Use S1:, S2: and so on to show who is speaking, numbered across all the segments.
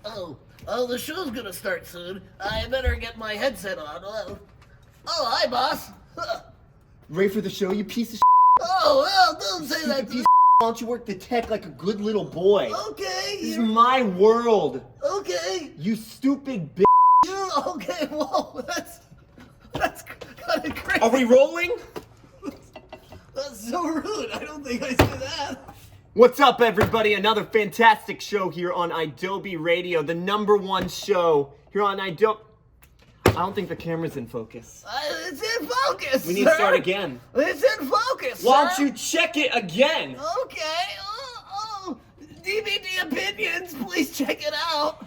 S1: Oh, the show's gonna start soon. I better get my headset on. Hi, boss.
S2: Ready for the show, you piece of
S1: Well, don't say that.
S2: piece of Why don't you work the tech like a good little boy?
S1: Okay.
S2: This is my world.
S1: Okay.
S2: You stupid bitch.
S1: Okay, whoa, that's kind of crazy.
S2: Are we rolling?
S1: That's so rude. I don't think I said that.
S2: What's up, everybody? Another fantastic show here on Adobe Radio, the #1 show here on Adobe. I don't think the camera's in focus.
S1: It's in focus.
S2: We need to start again.
S1: It's in focus.
S2: Why don't
S1: sir.
S2: you check it again?
S1: Okay. DVD opinions. Please check it out.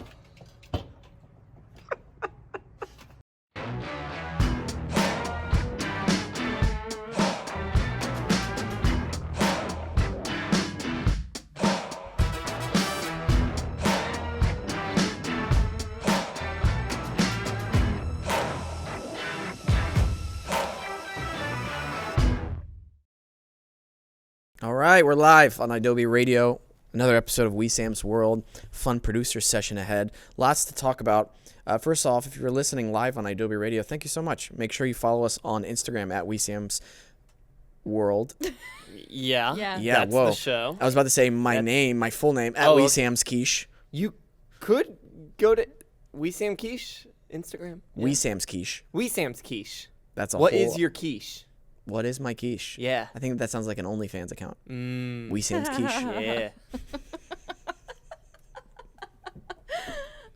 S3: All right, we're live on Adobe Radio. Another episode of Wesam's World. Fun producer session ahead. Lots to talk about. First off, if you're listening live on Adobe Radio, thank you so much. Make sure you follow us on Instagram at Wesam's World.
S4: Yeah.
S3: That's
S4: the show.
S3: I was about to say my full name, at Wesam's Keesh.
S4: You could go to Wesam Keesh Instagram. Yeah.
S3: Wesam's Keesh.
S4: Wesam's Keesh.
S3: That's a
S4: What
S3: whole...
S4: is your quiche?
S3: What is my quiche?
S4: Yeah.
S3: I think that sounds like an OnlyFans account. Wesam's Quiche.
S4: Yeah.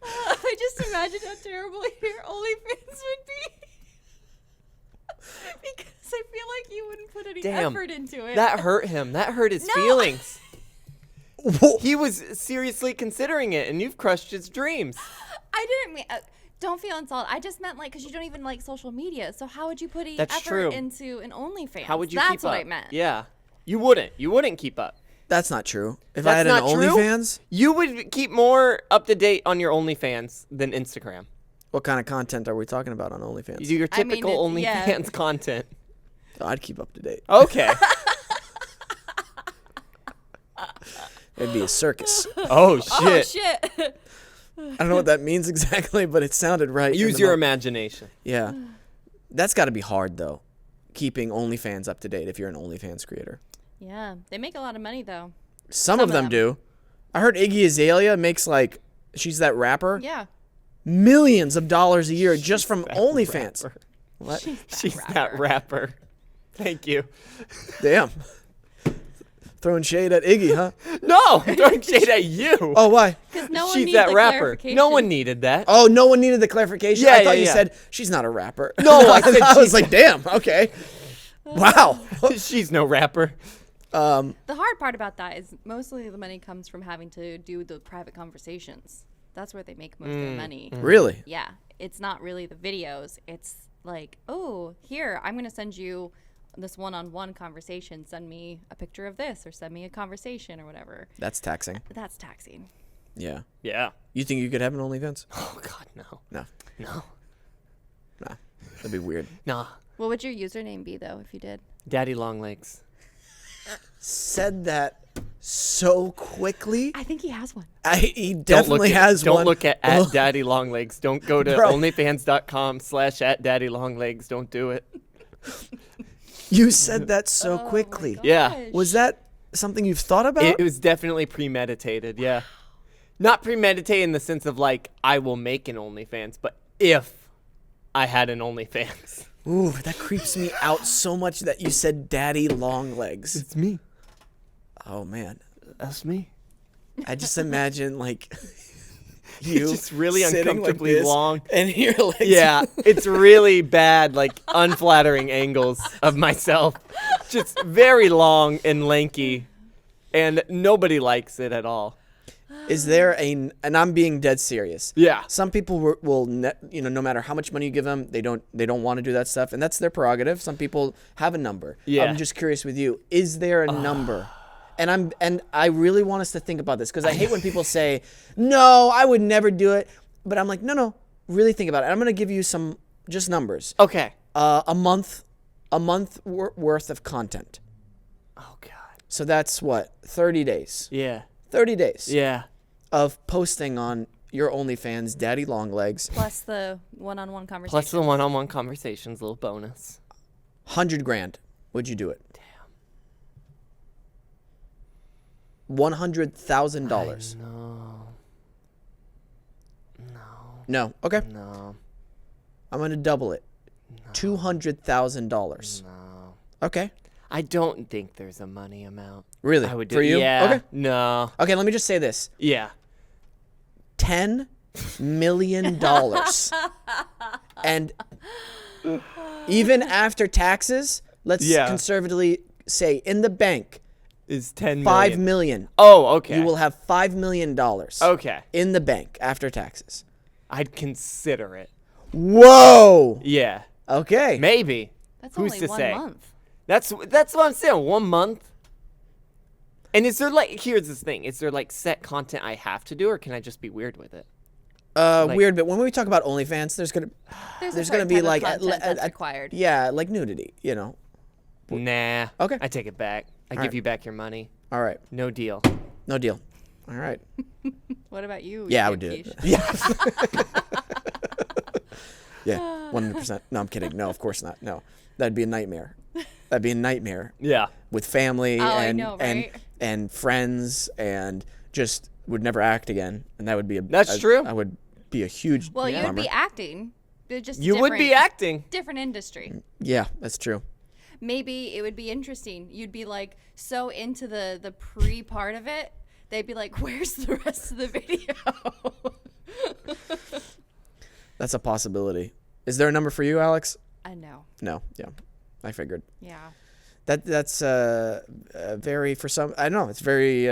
S5: I just imagine how terrible your OnlyFans would be. Because I feel like you wouldn't put any effort into it.
S4: That hurt him. That hurt his feelings. He was seriously considering it, and you've crushed his dreams.
S5: I didn't mean... don't feel insulted. I just meant, like, because you don't even like social media. So how would you put any
S4: That's
S5: effort
S4: true.
S5: into an OnlyFans?
S4: How would you
S5: That's
S4: keep
S5: what
S4: up?
S5: I meant.
S4: Yeah. You wouldn't. You wouldn't keep up.
S3: That's not true. If
S4: That's
S3: I had
S4: not
S3: an
S4: true?
S3: OnlyFans,
S4: You would keep more up to date on your OnlyFans than Instagram.
S3: what kind of content are we talking about on OnlyFans?
S4: You do your
S5: I mean,
S4: typical
S5: it's- yeah.
S4: OnlyFans content.
S3: Oh, I'd keep up to date.
S4: Okay.
S3: It'd be a circus.
S4: Oh, shit.
S5: Oh, shit.
S3: I don't know what that means exactly, but it sounded right. in
S4: Use
S3: the
S4: your
S3: moment.
S4: imagination.
S3: Yeah. That's got to be hard, though, keeping OnlyFans up to date if you're an OnlyFans creator.
S5: Yeah. They make a lot of money, though.
S3: Some of them do. I heard Iggy Azalea makes, like, she's that rapper,
S5: Yeah.
S3: millions of dollars a year just from OnlyFans.
S4: Rapper.
S3: What?
S4: She's that rapper. Thank you.
S3: Damn. Throwing shade at Iggy, huh?
S4: No, I'm throwing shade at you.
S3: Oh, why?
S5: Because no one
S4: She's
S5: needs
S4: that
S5: the
S4: rapper.
S5: clarification.
S4: No one needed that.
S3: Oh, no one needed the clarification?
S4: Yeah,
S3: I thought
S4: yeah,
S3: you
S4: yeah.
S3: said she's not a rapper.
S4: No, I said
S3: I was
S4: she's-
S3: like, damn, okay. Wow.
S4: She's no rapper.
S5: The hard part about that is mostly the money comes from having to do the private conversations. That's where they make most of their money.
S3: Really?
S5: Yeah. It's not really the videos. It's like, oh, here, I'm going to send you this one-on-one conversation. Send me a picture of this or send me a conversation or whatever.
S3: That's taxing.
S5: That's taxing.
S3: Yeah.
S4: Yeah.
S3: You think you could have an OnlyFans?
S4: Oh, God, no.
S3: No.
S4: No.
S3: Nah. That'd be weird.
S4: Nah.
S5: What would your username be, though, if you did?
S4: Daddy Longlegs.
S3: Said that so quickly.
S5: I think he has one.
S3: He definitely has one.
S4: Don't look at Daddy Longlegs. Don't go to
S3: Bro.
S4: onlyfans.com/@daddylonglegs. Don't do it.
S3: You said that so
S5: Oh my
S3: quickly.
S4: Yeah.
S5: gosh.
S3: Was that something you've thought about?
S4: It was definitely premeditated, yeah. Not premeditated in the sense of, like, I will make an OnlyFans, but if I had an OnlyFans.
S3: Ooh, that creeps me out so much that you said daddy long legs.
S4: It's me.
S3: Oh, man.
S4: That's me.
S3: I just imagine, like, you
S4: Just really
S3: sitting
S4: uncomfortably
S3: like this,
S4: long.
S3: and your legs.
S4: Yeah, it's really bad, like, unflattering angles of myself. Just very long and lanky, and nobody likes it at all.
S3: Is there and I'm being dead serious.
S4: Yeah.
S3: Some people will no matter how much money you give them, they don't want to do that stuff, and that's their prerogative. Some people have a number.
S4: Yeah.
S3: I'm just curious with you. Is there a number? And I really want us to think about this because I hate when people say, "No, I would never do it." But I'm like, "No, really think about it." I'm going to give you some just numbers.
S4: Okay.
S3: A month worth of content.
S4: Oh, God.
S3: So that's what? 30 days.
S4: Yeah.
S3: 30 days
S4: Yeah.
S3: of posting on your OnlyFans, Daddy Longlegs,
S5: Plus the one-on-one conversation.
S4: Plus the one-on-one conversations, little bonus.
S3: 100 grand. Would you do it? Damn. $100,000. No. Okay.
S4: No.
S3: I'm gonna double it. $200,000.
S4: No.
S3: Okay.
S4: I don't think there's a money amount.
S3: Really?
S4: I would do
S3: For you?
S4: Yeah.
S3: Okay.
S4: No.
S3: Okay. Let me just say this:
S4: Yeah.
S3: $10 million, and even after taxes, let's
S4: Yeah.
S3: conservatively say in the bank,
S4: Is 10
S3: $5
S4: million.
S3: million.
S4: Oh, okay.
S3: You will have $5 million
S4: Okay.
S3: in the bank after taxes.
S4: I'd consider it.
S3: Whoa.
S4: Yeah.
S3: Okay.
S4: Maybe.
S5: That's
S4: Who's
S5: only
S4: to
S5: one
S4: say?
S5: month.
S4: That's what I'm saying. 1 month. And is there here's this thing. Is there set content I have to do, or can I just be weird with it?
S3: Weird, but when we talk about OnlyFans, there's gonna be
S5: like
S3: like
S5: that's required.
S3: yeah, like nudity,
S4: Nah.
S3: Okay.
S4: I take it back. I give
S3: right.
S4: you back your money.
S3: All right,
S4: No deal.
S3: no deal. All right.
S5: What about you?
S3: Yeah, I
S5: Wesam
S3: would do it.
S5: Keesh?
S3: Yeah. Yeah, 100%. No, I'm kidding. No, of course not. No, that'd be a nightmare. That'd be a nightmare
S4: Yeah.
S3: with family
S5: I
S3: and
S5: know, right?
S3: and friends, and just would never act again, and that would be
S4: That's true.
S3: I would be a huge
S5: Well, you would
S3: bummer.
S5: be acting. But just
S4: You would be acting.
S5: different industry.
S3: Yeah, that's true.
S5: Maybe it would be interesting. You'd be so into the pre part of it. They'd be like, "Where's the rest of the video?"
S3: That's a possibility. Is there a number for you, Alex?
S5: I know.
S3: No. Yeah, I figured.
S5: Yeah.
S3: That's very for some. I know it's very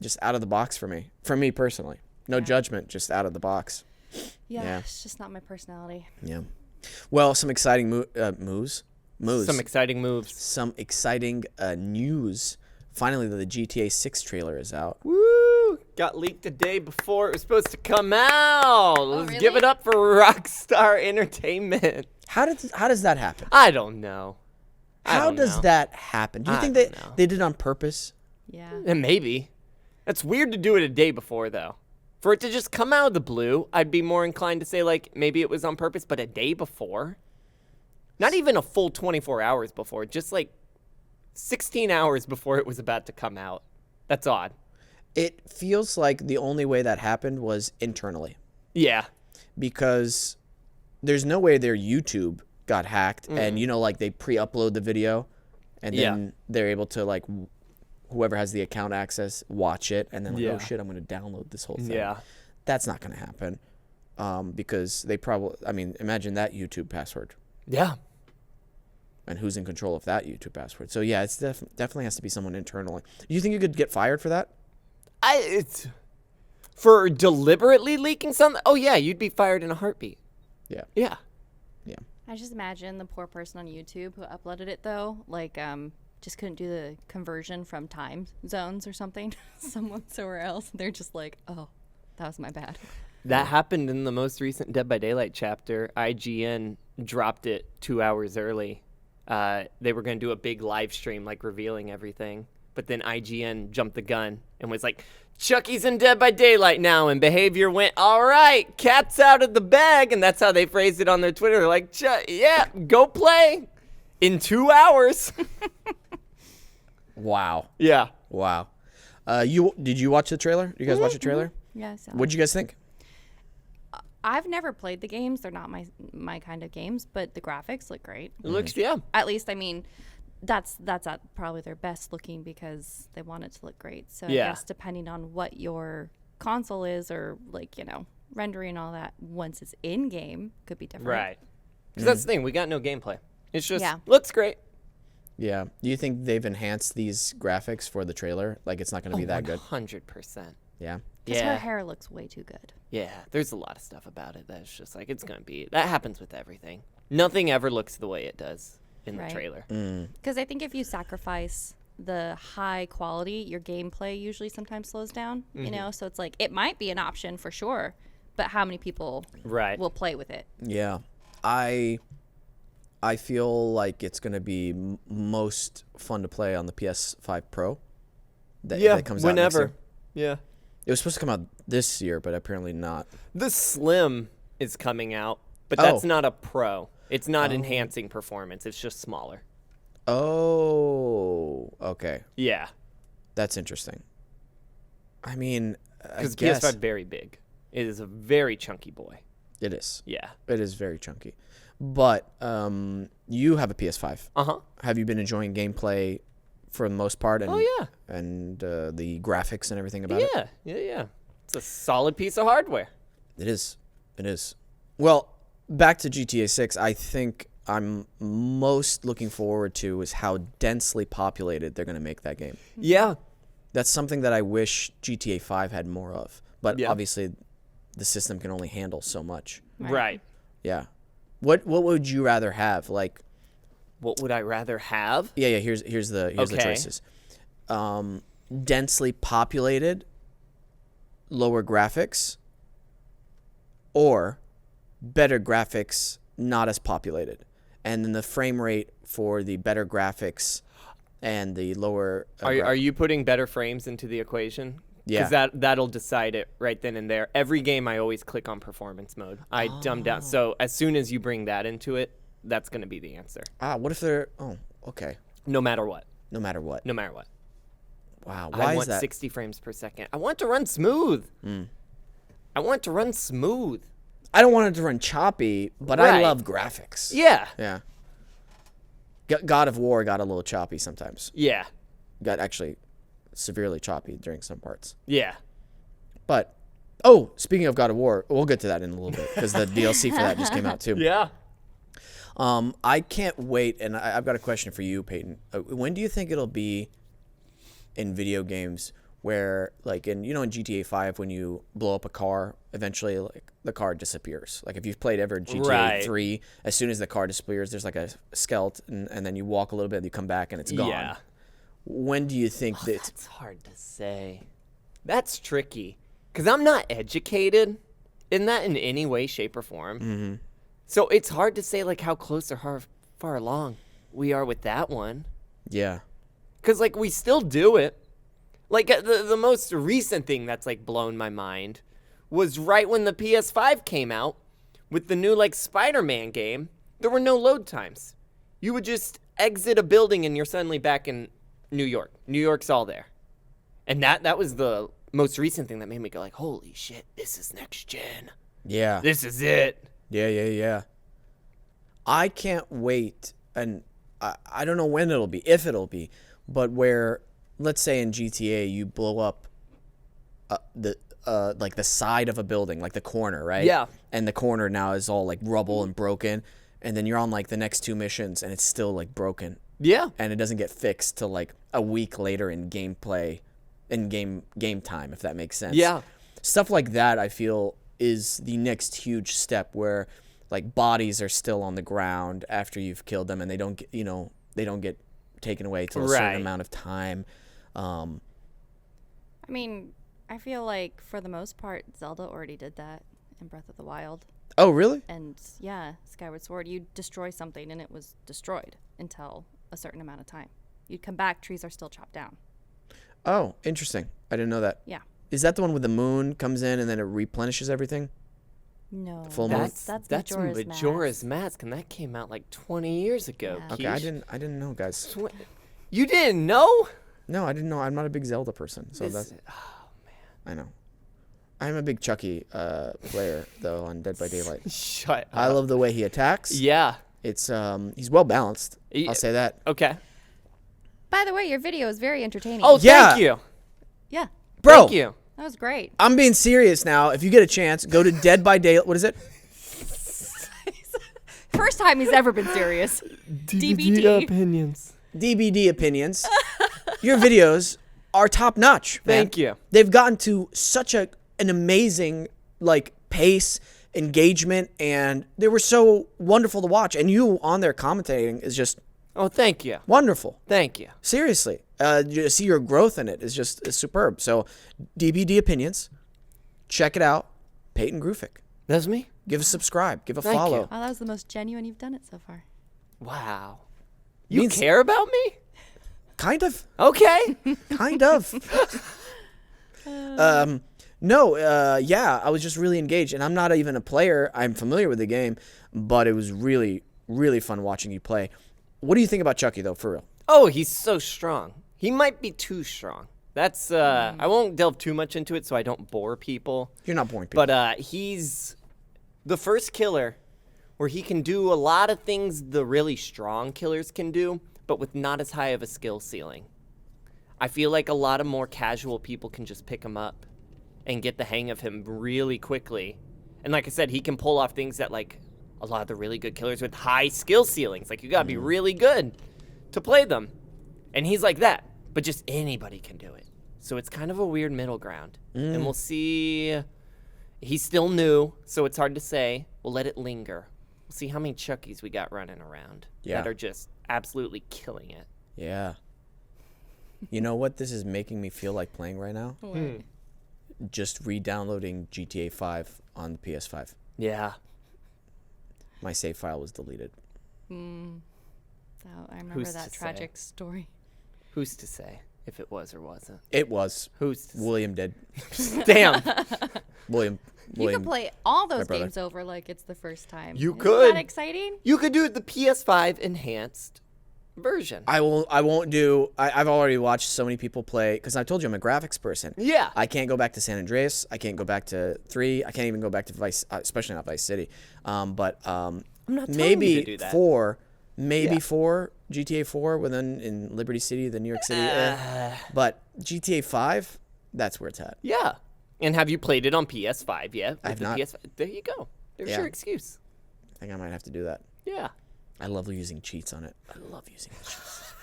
S3: just out of the box for me. For me personally, no judgment, just out of the box.
S5: Yeah. It's just not my personality.
S3: Yeah. Well, some exciting moves.
S4: Some exciting moves.
S3: Some exciting news. Finally, the GTA 6 trailer is out.
S4: Woo! Got leaked the day before it was supposed to come out. Let's give
S5: really?
S4: it up for Rockstar Entertainment.
S3: How does that happen?
S4: I don't know.
S3: How does that happen? Do you
S4: I
S3: think
S4: don't
S3: they
S4: know.
S3: they did it on purpose?
S5: Yeah.
S4: And maybe. That's weird to do it a day before, though. For it to just come out of the blue, I'd be more inclined to say, maybe it was on purpose, but a day before? Not even a full 24 hours before, just 16 hours before it was about to come out. That's odd.
S3: It feels like the only way that happened was internally,
S4: Yeah.
S3: because there's no way their YouTube got hacked and they pre-upload the video and then they're able to whoever has the account access watch it and then oh shit, I'm going to download this whole thing.
S4: Yeah.
S3: That's not going to happen because they probably imagine that YouTube password
S4: Yeah.
S3: and who's in control of that YouTube password. So yeah, it's definitely has to be someone internally. Do you think you could get fired for that?
S4: It's for deliberately leaking something? Oh, yeah, you'd be fired in a heartbeat.
S3: Yeah.
S4: Yeah.
S3: Yeah.
S5: I just imagine the poor person on YouTube who uploaded it though, just couldn't do the conversion from time zones or something. Someone somewhere else. They're just like, oh, that was my bad.
S4: That happened in the most recent Dead by Daylight chapter. IGN dropped it 2 hours early. They were going to do a big live stream, revealing everything. But then IGN jumped the gun and was like, Chucky's in Dead by Daylight now, and behavior went, all right, cat's out of the bag. And that's how they phrased it on their Twitter. They're like, yeah, go play in 2 hours.
S3: Wow.
S4: Yeah.
S3: Wow. Did you watch the trailer? Did you guys watch the trailer?
S5: Yeah. So
S3: What'd you guys think?
S5: I've never played the games. They're not my kind of games, but the graphics look great.
S4: It looks, yeah.
S5: At least, that's at probably their best looking because they want it to look great. So
S4: Yeah.
S5: I guess depending on what your console is or rendering and all that, once it's in game, could be different.
S4: Right. Because that's the thing. We got no gameplay. It's just,
S5: Yeah.
S4: looks great.
S3: Yeah. Do you think they've enhanced these graphics for the trailer? It's not going to be that good.
S4: 100%.
S3: Yeah.
S5: Because
S4: Yeah.
S5: her hair looks way too good.
S4: Yeah, there's a lot of stuff about it that's just it's going to be. That happens with everything. Nothing ever looks the way it does in the
S5: Right.
S4: trailer.
S5: Because I think if you sacrifice the high quality, your gameplay usually sometimes slows down. So it's it might be an option for sure, but how many people
S4: Right.
S5: will play with it?
S3: Yeah. I feel like it's going to be most fun to play on the PS5 Pro. That comes out next
S4: whenever.
S3: year.
S4: Yeah.
S3: It was supposed to come out this year, but apparently not.
S4: The Slim is coming out, but that's
S3: Oh.
S4: not a Pro. It's not enhancing performance. It's just smaller.
S3: Oh, okay.
S4: Yeah.
S3: That's interesting. I mean, I
S4: Because
S3: guess
S4: PS5 very big. It is a very chunky boy.
S3: it is.
S4: Yeah.
S3: It is very chunky. But you have a PS5.
S4: Uh-huh.
S3: Have you been enjoying gameplay for the most part? And,
S4: Oh, yeah.
S3: And the graphics and everything about it?
S4: Yeah. It's a solid piece of hardware.
S3: It is. It is. Well, back to GTA 6, I think I'm most looking forward to is how densely populated they're going to make that game.
S4: Yeah.
S3: That's something that I wish GTA 5 had more of. But
S4: Yeah.
S3: obviously, the system can only handle so much.
S4: Right.
S3: Yeah. What would you rather have? Like,
S4: What would I rather have?
S3: yeah. Here's the
S4: Okay.
S3: choices. Densely populated, lower graphics, or better graphics, not as populated, and then the frame rate for the better graphics and the lower.
S4: Are you putting better frames into the equation?
S3: Yeah.
S4: Because that'll decide it right then and there. Every game I always click on performance mode. I dumb down. So as soon as you bring that into it, that's going to be the answer.
S3: What if they're? Oh, okay.
S4: No matter what.
S3: No matter what.
S4: No matter what.
S3: Wow.
S4: I
S3: Why is
S4: want
S3: that?
S4: 60 frames per second. I want to run smooth. I want to run smooth.
S3: I don't want it to run choppy, but I
S4: Right.
S3: love graphics.
S4: Yeah.
S3: Yeah. God of War got a little choppy sometimes.
S4: Yeah.
S3: Got actually severely choppy during some parts.
S4: Yeah.
S3: But, speaking of God of War, we'll get to that in a little bit because the DLC for that just came out too.
S4: Yeah.
S3: I can't wait, and I've got a question for you, Peyton. When do you think it'll be in video games where, like, in GTA 5, when you blow up a car, eventually, like, the car disappears? Like, if you've played ever GTA
S4: Right.
S3: 3, as soon as the car disappears, there's like a skeleton, and then you walk a little bit, and you come back, and it's gone.
S4: Yeah.
S3: When do you think that?
S4: That's hard to say. That's tricky. Because I'm not educated in that in any way, shape, or form.
S3: Mm-hmm.
S4: So it's hard to say, like, how close or how far along we are with that one.
S3: Yeah.
S4: Because, like, we still do it. Like, the most recent thing that's, like, blown my mind was right when the PS5 came out with the new, like, Spider-Man game. There were no load times. You would just exit a building and you're suddenly back in New York. New York's all there. And that was the most recent thing that made me go, like, holy shit, this is next gen.
S3: Yeah.
S4: This is it.
S3: Yeah. I can't wait, and I don't know when it'll be, if it'll be, but where, let's say in GTA, you blow up like the side of a building, like the corner, right?
S4: Yeah.
S3: And the corner now is all like rubble and broken, and then you're on like the next 2 missions, and it's still like broken,
S4: Yeah.
S3: and it doesn't get fixed till like a week later in gameplay, in game time, if that makes sense.
S4: Yeah.
S3: Stuff like that, I feel, is the next huge step where like bodies are still on the ground after you've killed them, and they don't get taken away till a certain
S4: Right.
S3: amount of time.
S5: I mean, I feel like for the most part, Zelda already did that in Breath of the Wild.
S3: Oh, really?
S5: And yeah, Skyward Sword, you destroy something and it was destroyed until a certain amount of time. You'd come back, trees are still chopped down.
S3: Oh, interesting. I didn't know that.
S5: Yeah.
S3: Is that the one where the moon comes in and then it replenishes everything?
S5: No.
S3: Full moon?
S5: That's
S4: Majora's
S5: Majora's
S4: Mask, and that came out like 20 years ago.
S5: Yeah.
S3: Okay, I
S4: Keish.
S3: didn't know, guys.
S4: You didn't know?
S3: No, I didn't know. I'm not a big Zelda person, so
S4: This-
S3: that's. I know. I'm a big Chucky player though on Dead by Daylight.
S4: Shut up.
S3: I love the way he attacks.
S4: Yeah.
S3: It's he's well balanced.
S4: Ye-
S3: I'll say that.
S4: Okay.
S5: By the way, your video is very entertaining.
S4: Oh,
S3: Yeah.
S4: thank you.
S5: yeah.
S3: Bro,
S4: Thank you.
S5: That was great.
S3: I'm being serious now. If you get a chance, go to Dead by Daylight. What is it?
S5: First time he's ever been serious. DBD.
S4: opinions.
S3: DBD Opinions. Your videos are top notch.
S4: Thank you.
S3: They've gotten to such an amazing like pace, engagement, and they were so wonderful to watch. And you on there commentating is just
S4: Oh, thank you.
S3: wonderful.
S4: Thank you.
S3: Seriously, you see your growth in it is superb. So, DBD Opinions, check it out. Peyton Grufick.
S4: That's me?
S3: Give a subscribe. Give a
S4: Thank
S3: follow.
S4: you.
S5: Oh, that was the most genuine you've done it so far.
S4: Wow. You
S3: Means-
S4: care about me?
S3: Kind of.
S4: Okay.
S3: Kind of. No, yeah, I was just really engaged, and I'm not even a player. I'm familiar with the game, but it was really, really fun watching you play. What do you think about Chucky, though, for real?
S4: Oh, he's so strong. He might be too strong. That's I won't delve too much into it so I don't bore people.
S3: You're not boring people.
S4: But he's the first killer where he can do a lot of things the really strong killers can do, but with not as high of a skill ceiling. I feel like a lot of more casual people can just pick him up and get the hang of him really quickly. And like I said, he can pull off things that like a lot of the really good killers with high skill ceilings. Like you gotta be really good to play them. And he's like that, but just anybody can do it. So it's kind of a weird middle ground. And we'll see. He's still new, so it's hard to say. We'll let it linger. We'll see how many Chuckies we got running around that are just absolutely killing it.
S3: Yeah. You know what this is making me feel like playing right now? Just re-downloading GTA 5 on the PS5.
S4: Yeah.
S3: My save file was deleted.
S5: Oh, I remember
S4: Who's
S5: that
S4: to
S5: tragic story.
S4: Who's to say if it was or wasn't?
S3: It was.
S4: Who's to
S3: William did.
S4: say? Damn.
S3: William.
S5: You can play all those
S3: brother.
S5: games over like it's the first time.
S4: You
S5: Isn't
S4: could.
S5: that exciting?
S4: You could do it the PS5 enhanced version.
S3: I won't do. I've already watched so many people play because I told you I'm a graphics person.
S4: Yeah.
S3: I can't go back to San Andreas. I can't go back to 3. I can't even go back to Vice, especially not Vice City. But
S4: I'm not telling you
S3: maybe
S4: to do that.
S3: 4, maybe 4 GTA 4 within in Liberty City, the New York City. But GTA 5, that's where it's at.
S4: Yeah. And have you played it on PS5 yet?
S3: I have
S4: the
S3: not.
S4: PS5? There you go. There's
S3: Yeah.
S4: your excuse.
S3: I think I might have to do that.
S4: Yeah.
S3: I love using cheats on it. I love using the cheats.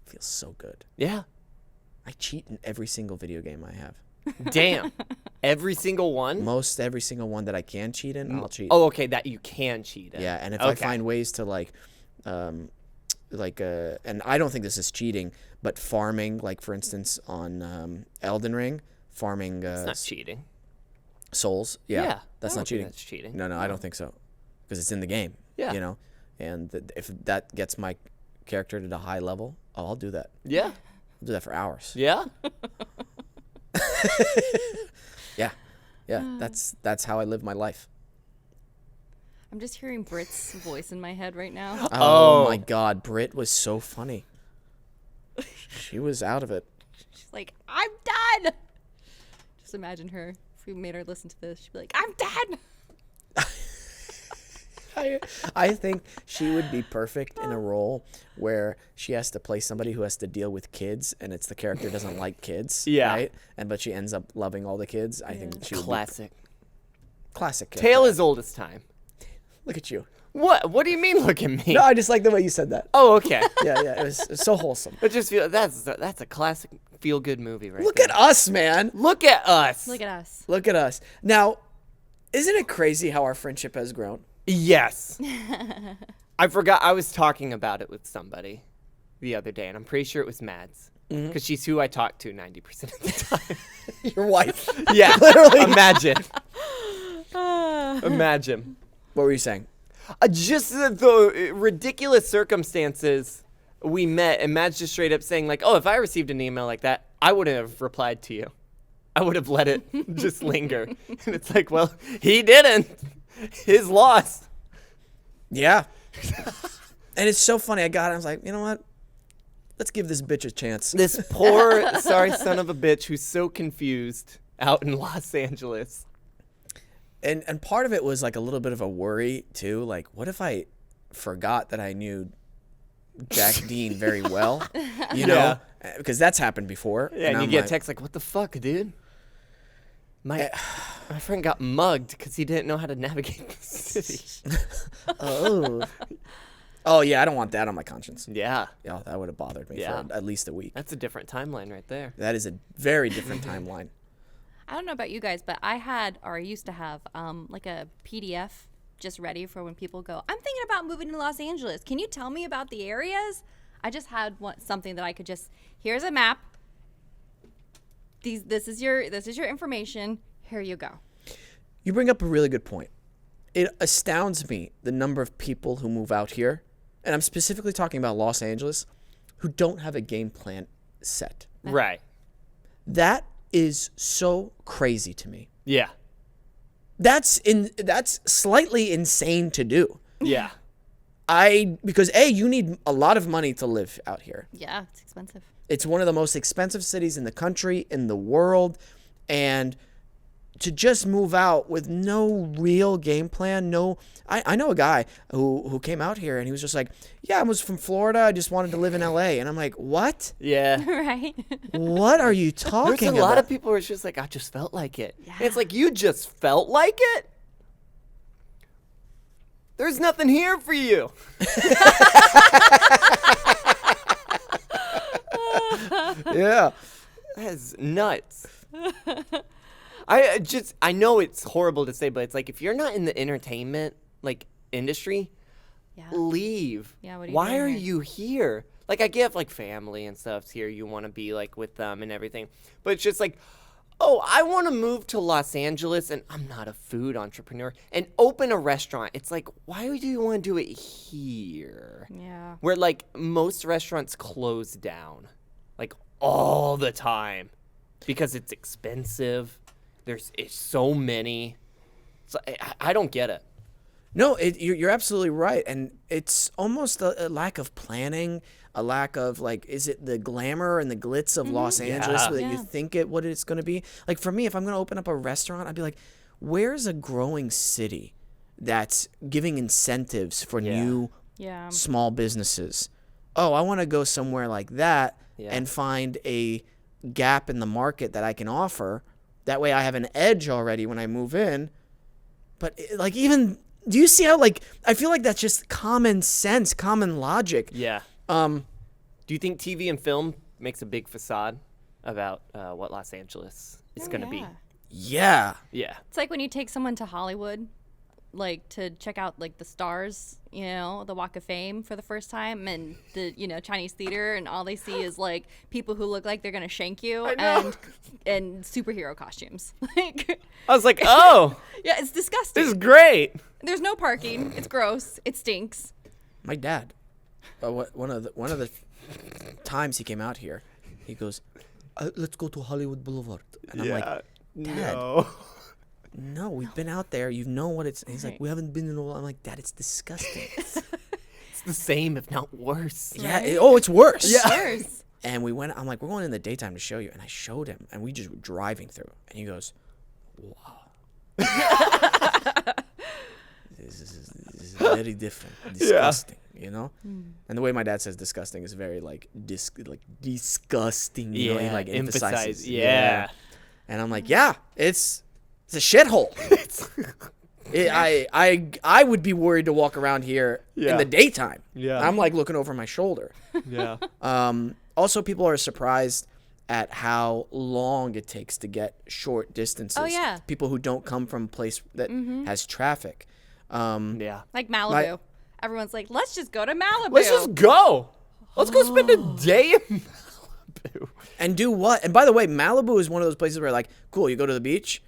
S3: Feels so good.
S4: Yeah.
S3: I cheat in every single video game I have.
S4: Damn. Every single one?
S3: Most every single one that I can cheat in, I'll cheat.
S4: Oh, okay. That you can cheat in.
S3: Yeah, and if I find ways to and I don't think this is cheating, but farming, like for instance on Elden Ring, farming
S4: It's not cheating.
S3: souls.
S4: Yeah.
S3: Yeah,
S4: I
S3: that's
S4: don't
S3: not
S4: think
S3: cheating.
S4: that's cheating.
S3: No, I don't think so, because it's in the game.
S4: Yeah.
S3: You know, and if that gets my character to the high level, I'll do that.
S4: Yeah.
S3: I'll do that for hours.
S4: Yeah.
S3: Yeah, that's how I live my life.
S5: I'm just hearing Brit's voice in my head right now.
S3: Oh my God, Britt was so funny. She was out of it.
S5: She's like, I'm done. Just imagine her. If we made her listen to this, she'd be like, I'm done.
S3: I think she would be perfect in a role where she has to play somebody who has to deal with kids, and it's the character doesn't like kids.
S4: Yeah.
S3: Right? But she ends up loving all the kids. I think she would
S4: Classic.
S3: be classic.
S4: Tale
S3: character.
S4: as old as time.
S3: Look at you.
S4: What? What do you mean? Look at me.
S3: No, I just like the way you said that.
S4: Oh, okay.
S3: Yeah, it was so wholesome.
S4: I just feel that's a classic feel good movie right
S3: Look
S4: there.
S3: at us, man.
S4: Look at us.
S5: Look at us.
S3: Look at us. Now, isn't it crazy how our friendship has grown?
S4: Yes. I forgot. I was talking about it with somebody the other day, and I'm pretty sure it was Mads. Because she's who I talk to 90% of the time.
S3: Your wife.
S4: Yeah.
S3: Literally.
S4: Imagine. Imagine.
S3: What were you saying?
S4: Just the ridiculous circumstances we met, and Mads just straight up saying, like, oh, if I received an email like that, I wouldn't have replied to you. I would have let it just linger. And it's like, well, he didn't. His loss.
S3: Yeah. And it's so funny. I was like, you know what? Let's give this bitch a chance.
S4: This poor, sorry son of a bitch who's so confused out in Los Angeles.
S3: And part of it was like a little bit of a worry too. Like, what if I forgot that I knew Jack Dean very well? You know, because that's happened before.
S4: Yeah, and you
S3: I'm
S4: get a
S3: like,
S4: text like, what the fuck, dude? My friend got mugged because he didn't know how to navigate the city.
S3: Oh yeah, I don't want that on my conscience.
S4: Yeah.
S3: Yeah, that would have bothered me
S4: Yeah.
S3: for at least a week.
S4: That's a different timeline right there.
S3: That is a very different timeline.
S5: I don't know about you guys, but I had, or I used to have, like a PDF just ready for when people go, I'm thinking about moving to Los Angeles. Can you tell me about the areas? I just had something that I could just, here's a map. This is your information. Here you go.
S3: You bring up a really good point. It astounds me the number of people who move out here, and I'm specifically talking about Los Angeles, who don't have a game plan set.
S4: Right.
S3: That is so crazy to me.
S4: Yeah.
S3: That's slightly insane to do.
S4: Yeah.
S3: Because you need a lot of money to live out here.
S5: Yeah, it's expensive.
S3: It's one of the most expensive cities in the country, in the world, and to just move out with no real game plan, I know a guy who came out here and he was just like, yeah, I was from Florida, I just wanted to live in LA. And I'm like, what?
S4: Yeah.
S5: Right.
S3: What are you talking about?
S4: There's a lot of people who are just like, I just felt like it. And it's like, you just felt like it? There's nothing here for you.
S3: Yeah.
S4: That's nuts. I know it's horrible to say, but it's like, if you're not in the entertainment like industry,
S5: Yeah.
S4: leave.
S5: Yeah, what are you
S4: Why
S5: doing
S4: are
S5: here?
S4: you here? Like, I get like family and stuff's here. You want to be like with them and everything, but it's just like, oh, I want to move to Los Angeles and I'm not a food entrepreneur and open a restaurant. It's like, why do you want to do it here?
S5: Yeah.
S4: Where like most restaurants close down, like all the time, because it's expensive. It's so many. So I don't get it.
S3: No, you're absolutely right. And it's almost a lack of planning, a lack of, like, is it the glamour and the glitz of Los Angeles
S4: Yeah.
S3: that you
S5: Yeah.
S3: think what it's going to be? Like, for me, if I'm going to open up a restaurant, I'd be like, where's a growing city that's giving incentives for new
S5: Yeah.
S3: small businesses? Oh, I want to go somewhere like that
S4: Yeah.
S3: and find a gap in the market that I can offer. That way I have an edge already when I move in. But, like, even... Do you see how, like, I feel like that's just common sense, common logic.
S4: Yeah. Do you think TV and film makes a big facade about what Los Angeles is going to be?
S3: Yeah.
S4: Yeah.
S5: It's like when you take someone to Hollywood, like to check out like the stars, the Walk of Fame for the first time, and the Chinese theater, and all they see is like people who look like they're gonna shank you and superhero costumes. Like,
S4: I was like, oh,
S5: yeah, it's disgusting.
S4: this is great.
S5: There's no parking. It's gross. It stinks.
S3: My dad, one of the times he came out here, he goes, let's go to Hollywood Boulevard. And I'm like, Dad, no, we've been out there. You know what it's... He's like, we haven't been in a while. I'm like, Dad, it's disgusting.
S4: It's the same, if not worse.
S3: Yeah. It's worse.
S5: Cheers.
S3: And we went... I'm like, we're going in the daytime to show you. And I showed him. And we just were driving through. And he goes, wow. This is very different. Disgusting. And the way my dad says disgusting is very like disgusting. He like emphasizes.
S4: Yeah.
S3: And I'm like, yeah, it's a shithole. I would be worried to walk around here in the daytime.
S4: Yeah.
S3: I'm like looking over my shoulder.
S4: Yeah.
S3: Also, people are surprised at how long it takes to get short distances.
S5: Oh, yeah.
S3: People who don't come from a place that has traffic.
S4: Yeah.
S5: Like Malibu. Everyone's like, let's just go to Malibu.
S4: Let's just go. Let's go spend a day in Malibu.
S3: And do what? And by the way, Malibu is one of those places where, like, cool, you go to the beach,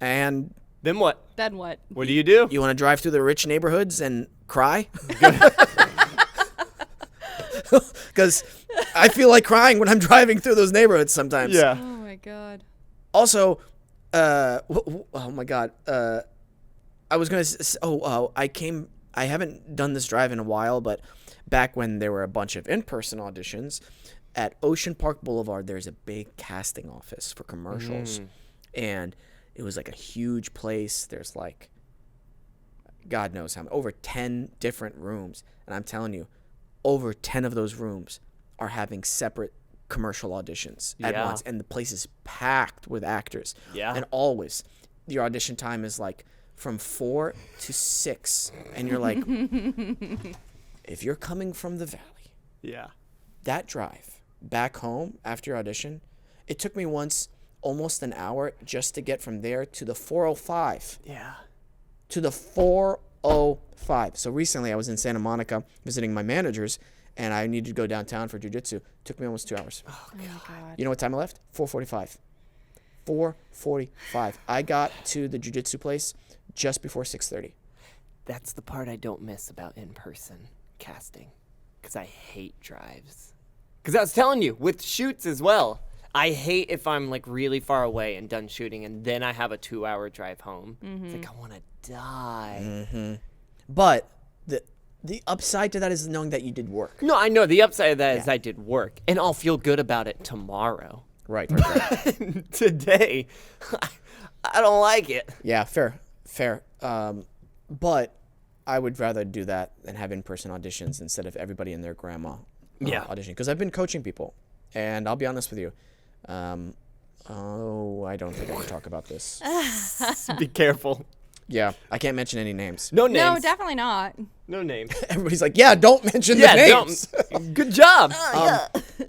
S3: and
S4: Then what?
S5: Then what?
S4: What do you do?
S3: you want to drive through the rich neighborhoods and cry? Because I feel like crying when I'm driving through those neighborhoods sometimes.
S5: Oh my god.
S3: Also, oh my god, I was gonna. I haven't done this drive in a while, but back when there were a bunch of in-person auditions at Ocean Park Boulevard, there's a big casting office for commercials, and it was like a huge place. There's like, God knows how many, over 10 different rooms, and I'm telling you, over 10 of those rooms are having separate commercial auditions at once, and the place is packed with actors.
S4: Yeah.
S3: And always, your audition time is like from 4 to 6, and you're like, if you're coming from the valley,
S4: Yeah.
S3: that drive back home after your audition, it took me once almost an hour just to get from there to the 405.
S4: Yeah.
S3: To the 405. So recently I was in Santa Monica visiting my managers, and I needed to go downtown for jiu-jitsu. Took me almost 2 hours.
S5: Oh my god.
S3: You know what time I left? 4:45. 4:45. I got to the jiu-jitsu place just before 6:30.
S4: That's the part I don't miss about in-person casting, because I hate drives. Because I was telling you, with shoots as well, I hate if I'm like really far away and done shooting, and then I have a 2-hour drive home. It's like I want to die.
S3: But the upside to that is knowing that you did work.
S4: No, I know the upside of that is I did work, and I'll feel good about it tomorrow.
S3: Right.
S4: Today, I don't like it.
S3: Yeah, fair. But I would rather do that than have in-person auditions instead of everybody and their grandma auditioning. Because I've been coaching people, and I'll be honest with you. I don't think I can talk about this.
S4: Be careful.
S3: Yeah, I can't mention any names.
S4: No names.
S5: No, definitely not.
S4: No names.
S3: Everybody's like, yeah, don't mention the names.
S4: Don't. Good job.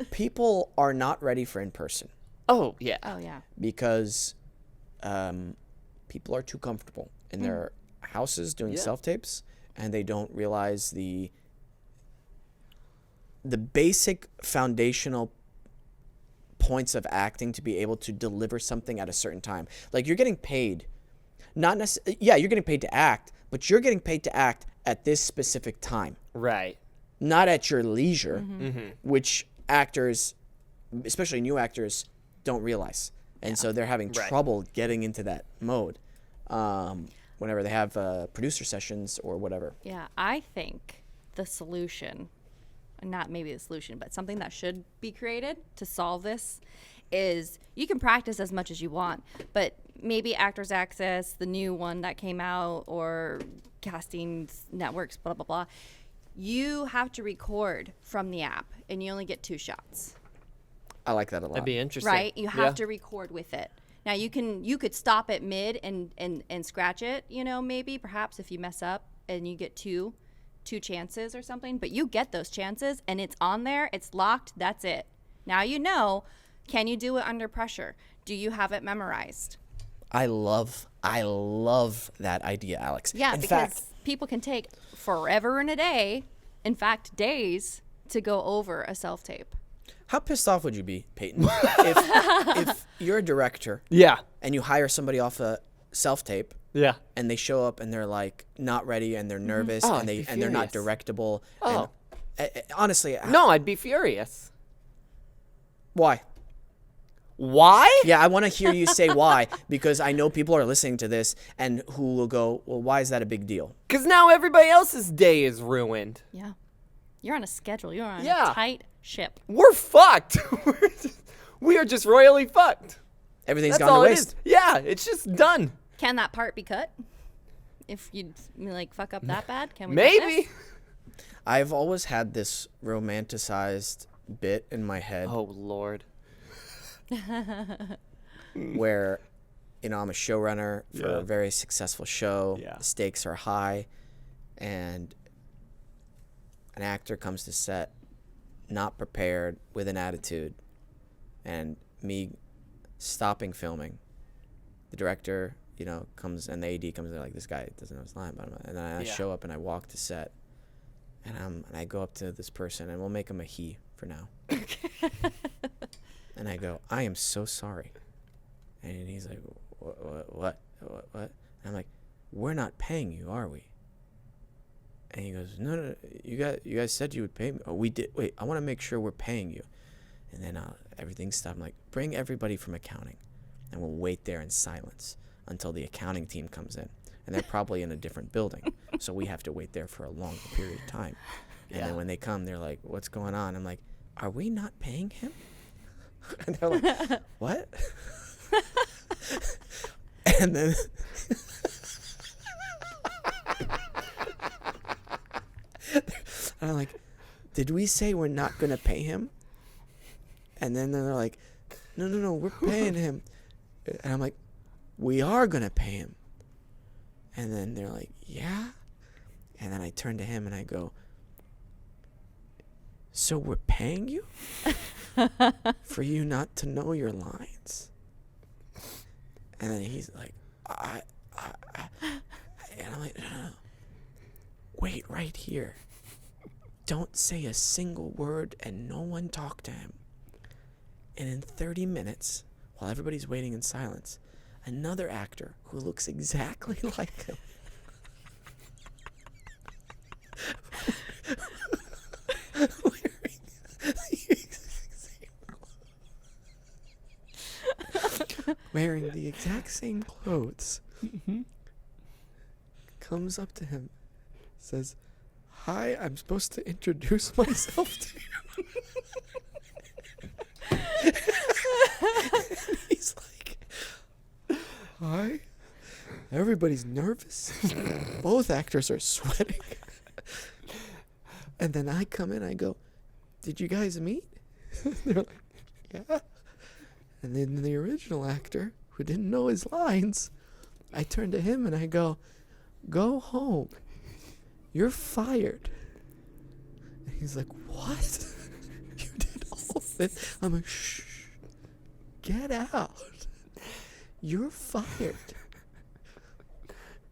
S3: People are not ready for in-person
S4: Oh yeah.
S5: Oh yeah.
S3: because people are too comfortable in their houses doing self-tapes, and they don't realize the basic foundational points of acting to be able to deliver something at a certain time. Like, you're getting paid, not necessarily, you're getting paid to act, but you're getting paid to act at this specific time,
S4: Right.
S3: not at your leisure, which actors, especially new actors, don't realize. And so they're having trouble getting into that mode whenever they have producer sessions or whatever.
S5: Yeah, I think the solution, not maybe the solution, but something that should be created to solve this is you can practice as much as you want, but maybe Actors Access, the new one that came out, or casting networks, blah, blah, blah. You have to record from the app, and you only get 2 shots.
S3: I like that a lot.
S4: That'd be interesting.
S5: Right? You have to record with it. Now you could stop at mid and scratch it, maybe perhaps if you mess up and you get two chances or something, but you get those chances and it's on there, it's locked, that's it. Now can you do it under pressure? Do you have it memorized?
S3: I love that idea, Alex.
S5: Yeah,
S3: In
S5: because
S3: fact,
S5: people can take forever and a day, in fact days, to go over a self-tape.
S3: how pissed off would you be, Peyton, if you're a director
S4: Yeah.
S3: and you hire somebody off a self-tape
S4: Yeah.
S3: and they show up and they're like not ready and they're nervous
S4: Oh,
S3: and
S4: I'd be
S3: they're not
S4: furious.
S3: directable?
S4: Oh.
S3: And, honestly,
S4: No, I'd be furious.
S3: why?
S4: Why?
S3: Yeah, I want to hear you say why, because I know people are listening to this and who will go, well, why is that a big deal?
S4: Because now everybody else's day is ruined.
S5: Yeah. You're on a schedule. You're on a
S4: Yeah.
S5: tight ship.
S4: We're fucked. We are just royally fucked.
S3: Everything's
S4: That's
S3: gone to
S4: all it
S3: waste.
S4: is. Yeah, it's just done.
S5: Can that part be cut? If you fuck up that bad, can we? cut
S4: Maybe.
S5: this?
S3: I've always had this romanticized bit in my head
S4: Oh, Lord.
S3: where, I'm a showrunner for
S4: Yeah.
S3: a very successful show.
S4: Yeah.
S3: The stakes are high, and an actor comes to set not prepared, with an attitude, and me stopping filming. The director, comes, and the AD comes in like, this guy doesn't know his line, and then I show up and I walk to set, and I go up to this person, and we'll make him a he for now. And I go, I am so sorry. And he's like, what? And I'm like, we're not paying you, are we? And he goes, no, you guys said you would pay me. Oh, we did. Wait, I want to make sure we're paying you. And then everything's stopped. I'm like, bring everybody from accounting, and we'll wait there in silence until the accounting team comes in. And they're probably in a different building, so we have to wait there for a long period of time. And then when they come, they're like, what's going on? I'm like, are we not paying him? And they're like, what? And then and I'm like, did we say we're not going to pay him? And then they're like, no, we're paying him. And I'm like, we are going to pay him. And then they're like, yeah? And then I turn to him and I go, so we're paying you for you not to know your lines? And then he's like, and I'm like, no. Wait right here. Don't say a single word and no one talk to him. And in 30 minutes, while everybody's waiting in silence, another actor who looks exactly like him wearing the exact same wearing the exact same clothes, comes up to him, says, "Hi, I'm supposed to introduce myself to you." He's like, "Hi." Everybody's nervous. Both actors are sweating. And then I come in, I go, "Did you guys meet?" They're like, "Yeah." And then the original actor, who didn't know his lines, I turn to him and I go, "Go home. You're fired." And he's like, "What?" "You did all this." I'm like, "Shh. Get out. You're fired.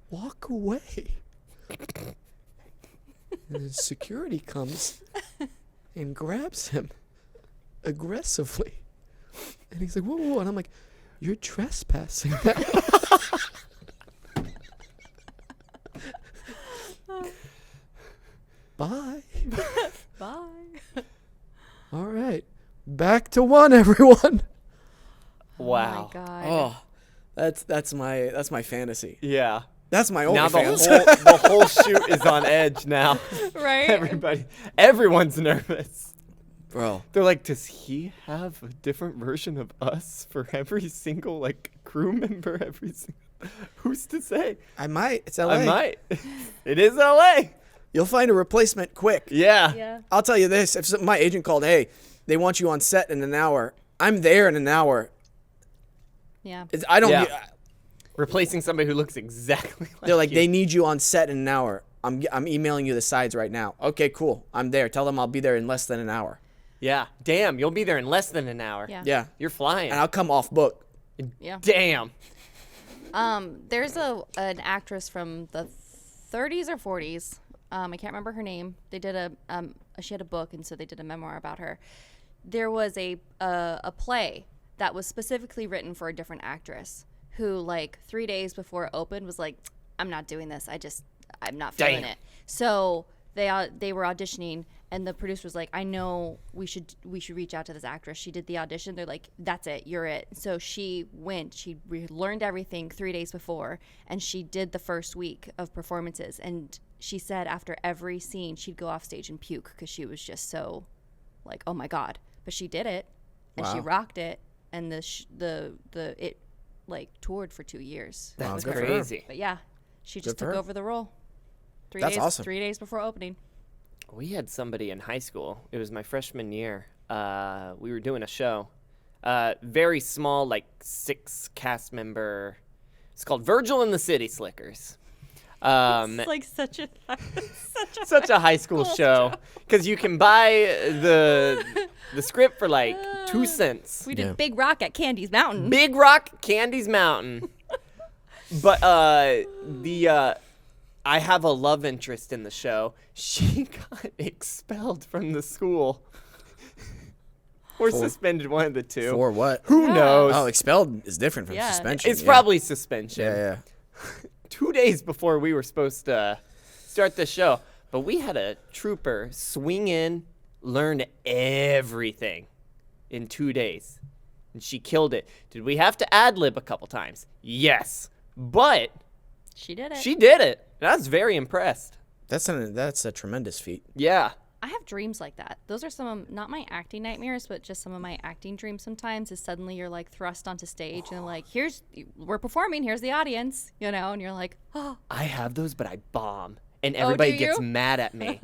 S3: Walk away." And then security comes and grabs him aggressively. And he's like, "Whoa, whoa," and I'm like, "You're trespassing now." Bye.
S5: Bye.
S3: All right. Back to one, everyone.
S4: Wow.
S5: Oh my God.
S3: Oh, that's my fantasy.
S4: Yeah.
S3: That's my
S4: Now
S3: OnlyFans.
S4: the whole shoot is on edge now.
S5: Right?
S4: Everyone's nervous.
S3: Bro.
S4: They're like, does he have a different version of us for every single like crew member? Who's to say?
S3: I might. It's LA.
S4: I might. It is LA.
S3: You'll find a replacement quick.
S4: Yeah.
S5: Yeah.
S3: I'll tell you this. If my agent called, "Hey, they want you on set in an hour," I'm there in an hour.
S5: Yeah.
S3: I don't.
S4: Yeah. Replacing somebody who looks exactly like
S3: They're like,
S4: you.
S3: "They need you on set in an hour. I'm emailing you the sides right now." "Okay, cool. I'm there. Tell them I'll be there in less than an hour."
S4: Yeah. Damn, you'll be there in less than an hour.
S5: Yeah.
S3: Yeah.
S4: You're flying.
S3: And I'll come off book.
S5: Yeah.
S4: Damn.
S5: There's an actress from the 30s or 40s. I can't remember her name. They did she had a book, and so they did a memoir about her. There was a play that was specifically written for a different actress who, like, 3 days before it opened, was like, "I'm not doing this. I'm not feeling
S4: Damn.
S5: it." So they were auditioning, and the producer was like, "I know we should reach out to this actress." She did the audition. They're like, "That's it, you're it." So she went. She learned everything 3 days before, and she did the first week of performances. And she said after every scene, she'd go off stage and puke because she was just so, like, "Oh my God!" But she did it, and she
S3: Wow.
S5: rocked it, and it like toured for 2 years.
S3: Wow,
S4: That's
S3: good for her.
S4: crazy.
S5: But yeah, she just
S3: for
S5: took
S3: her.
S5: over the role.
S3: That's awesome.
S5: 3 days before opening.
S4: We had somebody in high school. It was my freshman year. We were doing a show. Very small, like 6 cast member. It's called Virgil and the City Slickers.
S5: It's like such
S4: Such a high school show because you can buy the script for like 2 cents.
S5: We did
S3: Yeah.
S5: Big Rock at Candy's Mountain.
S4: Big Rock, Candy's Mountain. But I have a love interest in the show. She got expelled from the school. Or suspended, one of the two.
S3: For what?
S4: Who knows?
S3: Oh, expelled is different from
S5: Yeah.
S3: suspension.
S4: It's
S3: yeah.
S4: probably suspension.
S3: Yeah.
S4: 2 days before we were supposed to start the show. But we had a trooper swing in, learn everything in 2 days. And she killed it. Did we have to ad-lib a couple times? Yes. But
S5: She did it.
S4: she did it. And I was very impressed.
S3: That's a tremendous feat.
S4: Yeah.
S5: I have dreams like that. Those are some of, not my acting nightmares, but just some of my acting dreams sometimes is suddenly you're like thrust onto stage and like, we're performing, here's the audience, and you're like, oh.
S4: I have those, but I bomb. And everybody
S5: do
S4: gets
S5: you?
S4: mad at me.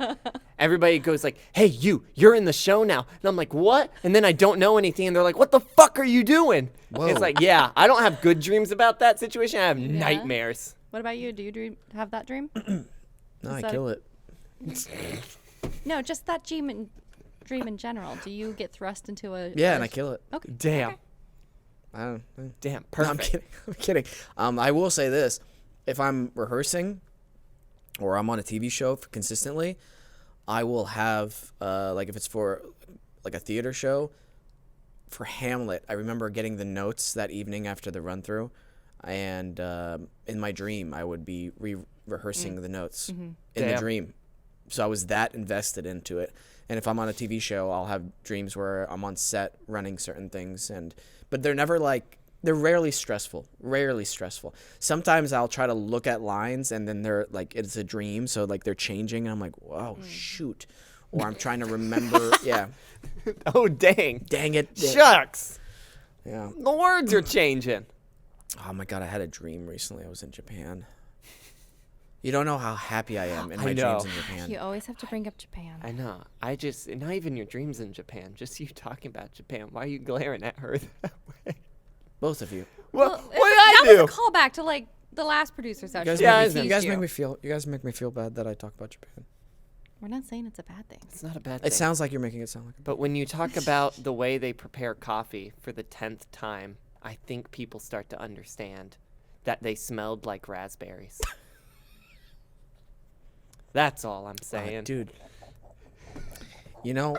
S4: Everybody goes like, "Hey, you're in the show now." And I'm like, "What?" And then I don't know anything, and they're like, "What the fuck are you doing?"
S3: Whoa.
S4: It's like, yeah, I don't have good dreams about that situation. I have nightmares.
S5: What about you? Do you have that dream?
S3: No, I
S5: that-
S3: kill it.
S5: No, just that dream in general. Do you get thrust into a...
S3: Yeah, and I kill it.
S5: Okay.
S4: Damn.
S5: Okay.
S3: I don't.
S4: Damn,
S3: No, I'm
S4: perfect.
S3: kidding. I'm kidding. I will say this: if I'm rehearsing, or I'm on a TV show consistently, I will have like if it's for like a theater show. For Hamlet, I remember getting the notes that evening after the run through, and in my dream I would be rehearsing the notes in the
S4: Damn.
S3: dream. So I was that invested into it. And if I'm on a TV show, I'll have dreams where I'm on set running certain things, but they're never like They're rarely stressful. Rarely stressful. Sometimes I'll try to look at lines and then they're like it's a dream, so like they're changing and I'm like, whoa, shoot. Or I'm trying to remember. Yeah.
S4: Oh, dang.
S3: Dang it.
S4: Shucks.
S3: Yeah.
S4: The words are changing.
S3: Oh my god, I had a dream recently. I was in Japan. You don't know how happy I am in my
S4: know.
S3: dreams in Japan.
S5: You always have to bring up Japan.
S4: I know. Not even your dreams in Japan, just you talking about Japan. Why are you glaring at her that way?
S3: Both of you.
S4: What did
S5: that
S4: I do?
S5: was a callback to like the last producer
S3: You
S5: session.
S3: guys,
S4: Yeah,
S3: make, me,
S4: I
S3: you guys
S5: teased
S3: make me feel. You guys make me feel bad that I talk about Japan.
S5: We're not saying it's a bad thing.
S4: It's not a bad thing.
S3: It sounds like you're making it sound like.
S4: But when you talk about the way they prepare coffee for the 10th time, I think people start to understand that they smelled like raspberries. That's all I'm saying.
S3: Dude. You know.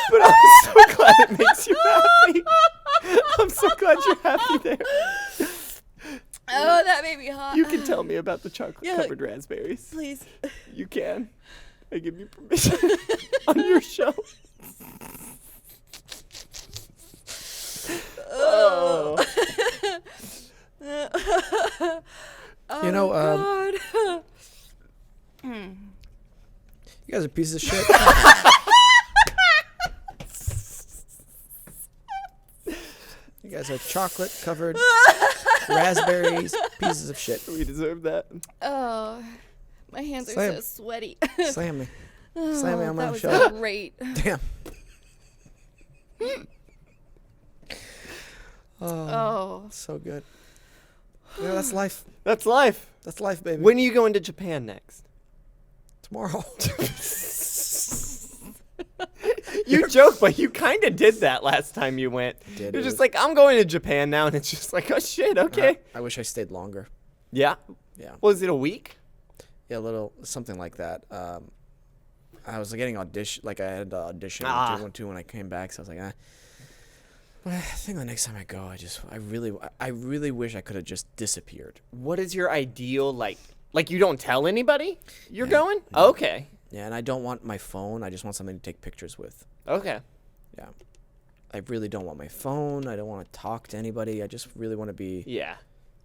S4: But I'm so glad it makes you happy. I'm so glad you're happy there.
S5: Oh, that made me hot.
S4: You can tell me about the chocolate-covered raspberries.
S5: Please.
S4: You can. I give you permission on your show. Oh.
S3: You know.
S5: God.
S3: You guys are pieces of shit. You guys are chocolate covered raspberries, pieces of shit.
S4: We deserve that.
S5: Oh, my hands
S3: Slam.
S5: are so sweaty.
S3: Slam me. Slam me on my
S5: That was
S3: show.
S5: great.
S3: Damn.
S5: Oh.
S3: So good. Yeah, that's life.
S4: That's life.
S3: That's life, baby.
S4: When are you going to Japan next?
S3: Tomorrow.
S4: You joke, but you kind of did that last time you went.
S3: Did.
S4: You're
S3: It
S4: just
S3: was-
S4: like, I'm going to Japan now, and it's just like, oh shit, okay.
S3: I wish I stayed longer.
S4: Yeah.
S3: Yeah.
S4: Was it a week?
S3: Yeah, a little something like that. I was getting audition, like I had to audition
S4: Ah.
S3: too when I came back, so I was like, But I think the next time I go, I really wish I could have just disappeared.
S4: What is your ideal, like you don't tell anybody you're
S3: Yeah.
S4: going? Okay.
S3: Yeah, and I don't want my phone. I just want something to take pictures with.
S4: Okay.
S3: Yeah. I really don't want my phone. I don't want to talk to anybody. I just really want to be.
S4: Yeah.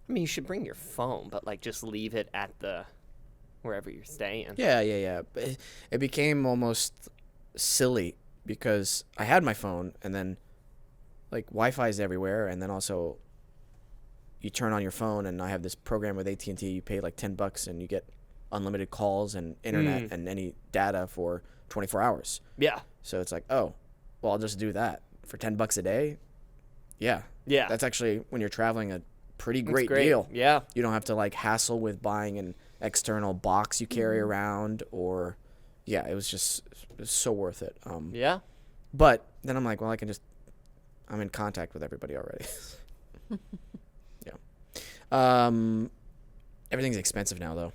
S4: I mean, you should bring your phone, but like just leave it at the wherever you're staying.
S3: Yeah. But it became almost silly because I had my phone and then like Wi-Fi is everywhere, and then also you turn on your phone and I have this program with AT&T. You pay like $10 and you get unlimited calls and internet and any data for 24 hours.
S4: Yeah.
S3: So it's like, oh, well, I'll just do that for $10 a day. Yeah.
S4: Yeah.
S3: That's actually, when you're traveling, a pretty
S4: It's
S3: great
S4: great.
S3: deal.
S4: Yeah.
S3: You don't have to like hassle with buying an external box you carry around, or yeah, it was so worth it.
S4: Yeah.
S3: But then I'm like, well, I'm in contact with everybody already. Yeah. Everything's expensive now though.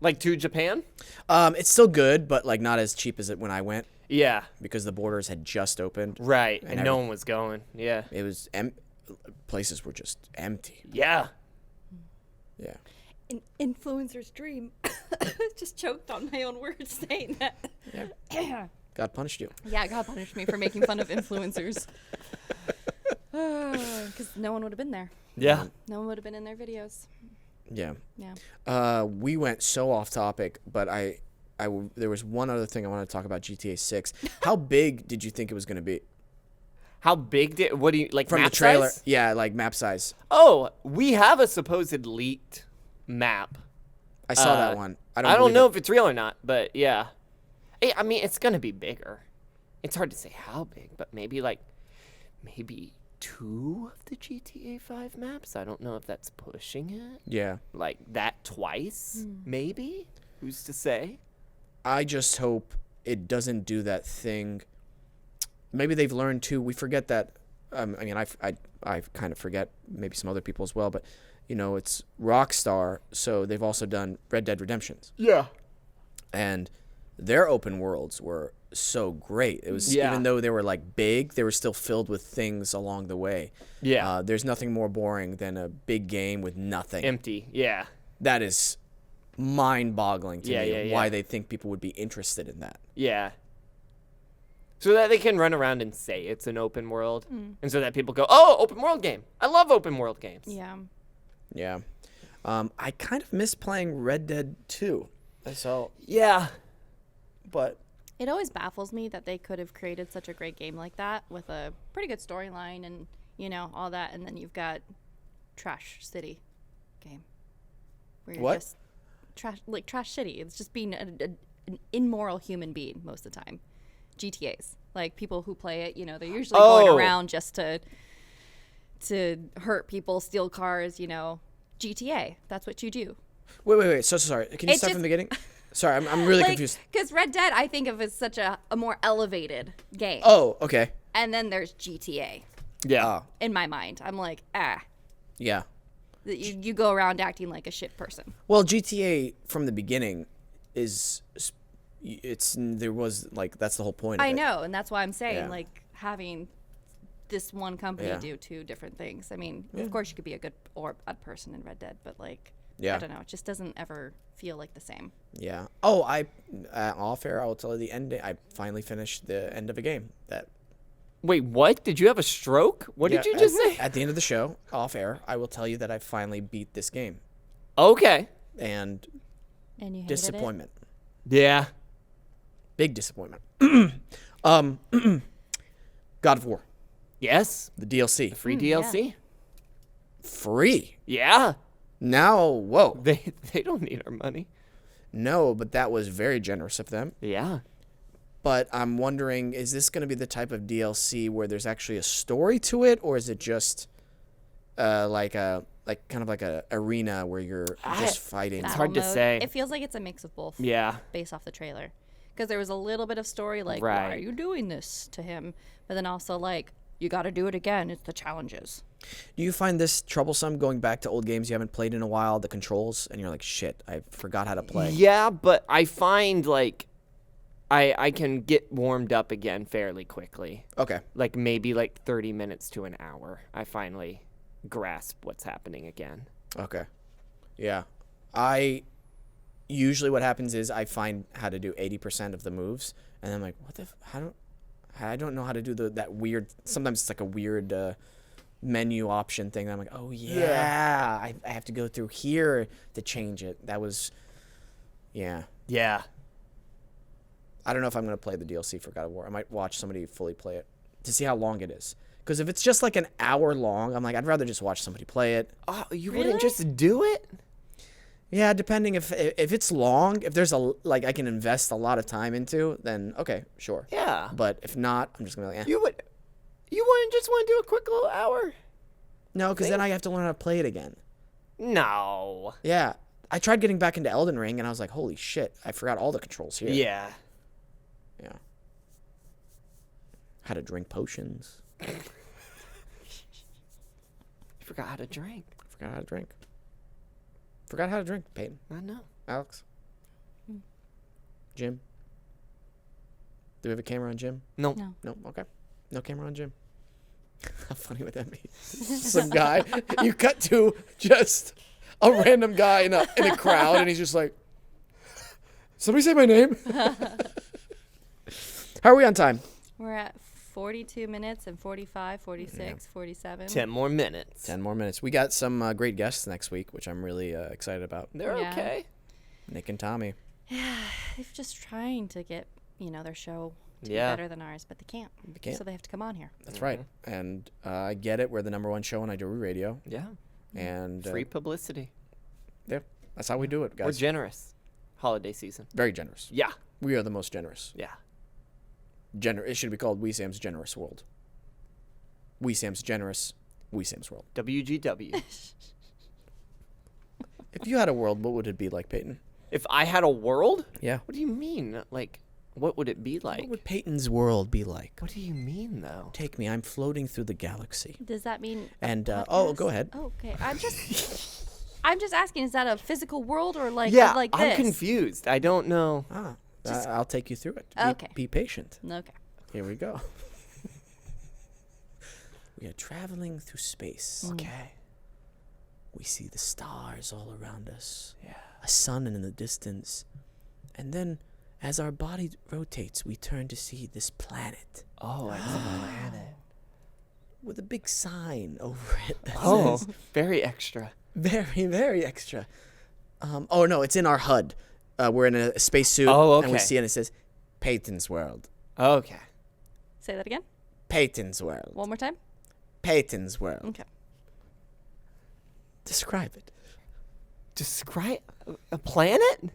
S4: Like to Japan?
S3: It's still good, but like not as cheap as it when I went
S4: Yeah.
S3: because the borders had just opened.
S4: Right.
S3: And
S4: And no one was going. Yeah.
S3: It was places were just empty.
S4: Yeah.
S3: Yeah.
S5: An influencer's dream. Just choked on my own words saying that.
S3: Yeah. God punished you.
S5: Yeah, God punished me for making fun of influencers. Because no one would have been there.
S4: Yeah.
S5: No one would have been in their videos.
S3: Yeah.
S5: Yeah.
S3: We went so off topic, but there was one other thing I wanted to talk about GTA 6. How big did you think it was going to be?
S4: How big what do you like
S3: From
S4: map
S3: the trailer?
S4: size?
S3: Yeah, like map size.
S4: Oh, we have a supposed leaked map.
S3: I saw that one.
S4: I don't know
S3: believe
S4: if it's real or not, but yeah. I mean, it's gonna be bigger. It's hard to say how big, but maybe 2 of the GTA 5 maps. I don't know if that's pushing it.
S3: Yeah.
S4: Like that twice, maybe. Who's to say?
S3: I just hope it doesn't do that thing. Maybe they've learned too. We forget that. I mean, I kind of forget. Maybe some other people as well. But it's Rockstar, so they've also done Red Dead Redemptions,
S4: Yeah.
S3: and their open worlds were so great. It was
S4: Yeah.
S3: even though they were like big, they were still filled with things along the way.
S4: Yeah.
S3: There's nothing more boring than a big game with nothing.
S4: Empty. Yeah.
S3: That is mind-boggling to
S4: Yeah,
S3: me.
S4: yeah, yeah.
S3: Why they think people would be interested in that.
S4: Yeah. So that they can run around and say it's an open world. And so that people go, oh, open world game. I love open world games.
S5: Yeah.
S3: Yeah. I kind of miss playing Red Dead 2. So,
S4: Yeah.
S3: but
S5: It always baffles me that they could have created such a great game like that with a pretty good storyline and, all that. And then you've got Trash City game. Where you're
S3: What?
S5: just Trash City. It's just being an immoral human being most of the time. GTAs. Like people who play it, they're usually going around just to hurt people, steal cars, GTA. That's what you do.
S3: wait. So sorry. Can you
S5: It's
S3: start from the
S5: just-
S3: beginning? Sorry, I'm really confused.
S5: Because Red Dead, I think of as such a more elevated game.
S3: Oh, okay.
S5: And then there's GTA
S4: Yeah.
S5: in my mind. I'm like,
S3: Yeah.
S5: you go around acting like a shit person.
S3: Well, GTA from the beginning that's the whole point of
S5: I
S3: it.
S5: know, and that's why I'm saying,
S3: Yeah.
S5: like, having this one company
S3: Yeah.
S5: do two different things. I mean, of course you could be a good or bad person in Red Dead, but, like,
S3: Yeah.
S5: I don't know. It just doesn't ever feel like the same.
S3: Yeah. Oh, off air, I will tell you the end. I finally finished the end of a game.
S4: Wait, what? Did you have a stroke? What did you just say?
S3: At the end of the show, off air, I will tell you that I finally beat this game.
S4: Okay.
S3: And
S5: And you hated
S3: disappointment.
S4: Yeah.
S3: Big disappointment. God of War,
S4: Yes.
S3: the DLC.
S4: Free DLC.
S3: Free.
S4: Yeah.
S3: Now, whoa.
S4: They don't need our money.
S3: No, but that was very generous of them.
S4: Yeah.
S3: But I'm wondering, is this going to be the type of DLC where there's actually a story to it, or is it just like kind of like a arena where you're just fighting?
S5: Battle
S4: hard to
S5: mode.
S4: say.
S5: It feels like it's a mix of both.
S4: Yeah.
S5: Based off the trailer, because there was a little bit of story, like, why are
S4: Right.
S5: you doing this to him? But then also, like, you got to do it again. It's the challenges.
S3: Do you find this troublesome going back to old games you haven't played in a while, the controls, and you're like, shit, I forgot how to play?
S4: Yeah, but I find like I can get warmed up again fairly quickly.
S3: Okay.
S4: Like maybe like 30 minutes to an hour. I finally grasp what's happening again.
S3: Okay. Yeah. Usually what happens is I find how to do 80% of the moves, and I'm like, what the I don't know how to do that weird, sometimes it's like a weird menu option thing. I'm like, oh yeah, I have to go through here to change it. That was, yeah.
S4: Yeah.
S3: I don't know if I'm going to play the DLC for God of War. I might watch somebody fully play it to see how long it is. Because if it's just like an hour long, I'm like, I'd rather just watch somebody play it.
S4: Oh, you
S5: Really?
S4: wouldn't just do it?
S3: Yeah, depending if it's long, if there's I can invest a lot of time into, then okay, sure.
S4: Yeah.
S3: But if not, I'm just gonna be like, eh.
S4: You wouldn't just want to do a quick little hour?
S3: No, because then I have to learn how to play it again.
S4: No.
S3: Yeah, I tried getting back into Elden Ring, and I was like, holy shit, I forgot all the controls here.
S4: Yeah.
S3: Yeah. How to drink potions.
S4: You forgot how to drink.
S3: Forgot how to drink. Forgot how to drink, Peyton.
S4: I know.
S3: Alex. Jim. Do we have a camera on Jim?
S4: No.
S5: No.
S3: No? Okay. No camera on Jim. How funny would that be? Some guy, you cut to just a random guy in a crowd, and he's just like, somebody say my name? How are we on time?
S5: We're at 42 minutes and 45, 46, 47.
S4: 10 more minutes.
S3: 10 more minutes. We got some great guests next week, which I'm really excited about.
S4: They're
S5: Yeah.
S4: okay.
S5: Mm-hmm.
S3: Nick and Tommy.
S5: They're just trying to get, their show to
S4: Yeah.
S5: be better than ours, but they can't.
S3: They can't.
S5: So they have to come on here.
S3: That's right. And I get it. We're the number one show on Adobe Radio.
S4: Yeah.
S3: And
S4: Free publicity.
S3: yeah, that's how we do it,
S4: We're
S3: guys.
S4: generous. Holiday season.
S3: Very generous.
S4: Yeah.
S3: We are the most generous.
S4: Yeah.
S3: It should be called We Sam's Generous World. We Sam's Generous. We Sam's World.
S4: WGW.
S3: If you had a world, what would it be like, Peyton?
S4: If I had a world?
S3: Yeah.
S4: What do you mean? Like, what would it be like?
S3: What would Peyton's world be like?
S4: What do you mean, though?
S3: Take me. I'm floating through the galaxy.
S5: Does that mean?
S3: And
S5: a
S3: oh,
S5: podcast?
S3: go ahead.
S5: Oh, okay. I'm just asking. Is that a physical world or like
S4: Yeah,
S5: like
S4: I'm
S5: this?
S4: confused. I don't know.
S3: Ah, I'll take you through it.
S5: Okay.
S3: Be patient.
S5: Okay.
S3: Here we go. We are traveling through space.
S4: Okay.
S3: We see the stars all around us.
S4: Yeah.
S3: A sun in the distance. And then, as our body rotates, we turn to see this planet
S4: Oh, it's a planet.
S3: with a big sign over it that
S4: Oh,
S3: says,
S4: very extra.
S3: very, very extra. Oh, no, it's in our HUD. We're in a spacesuit,
S4: Oh,
S3: and we
S4: okay.
S3: see it, and it says, Peyton's World.
S4: Okay.
S5: Say that again.
S3: Peyton's World.
S5: One more time.
S3: Peyton's World.
S5: Okay.
S3: Describe it.
S4: Describe a planet?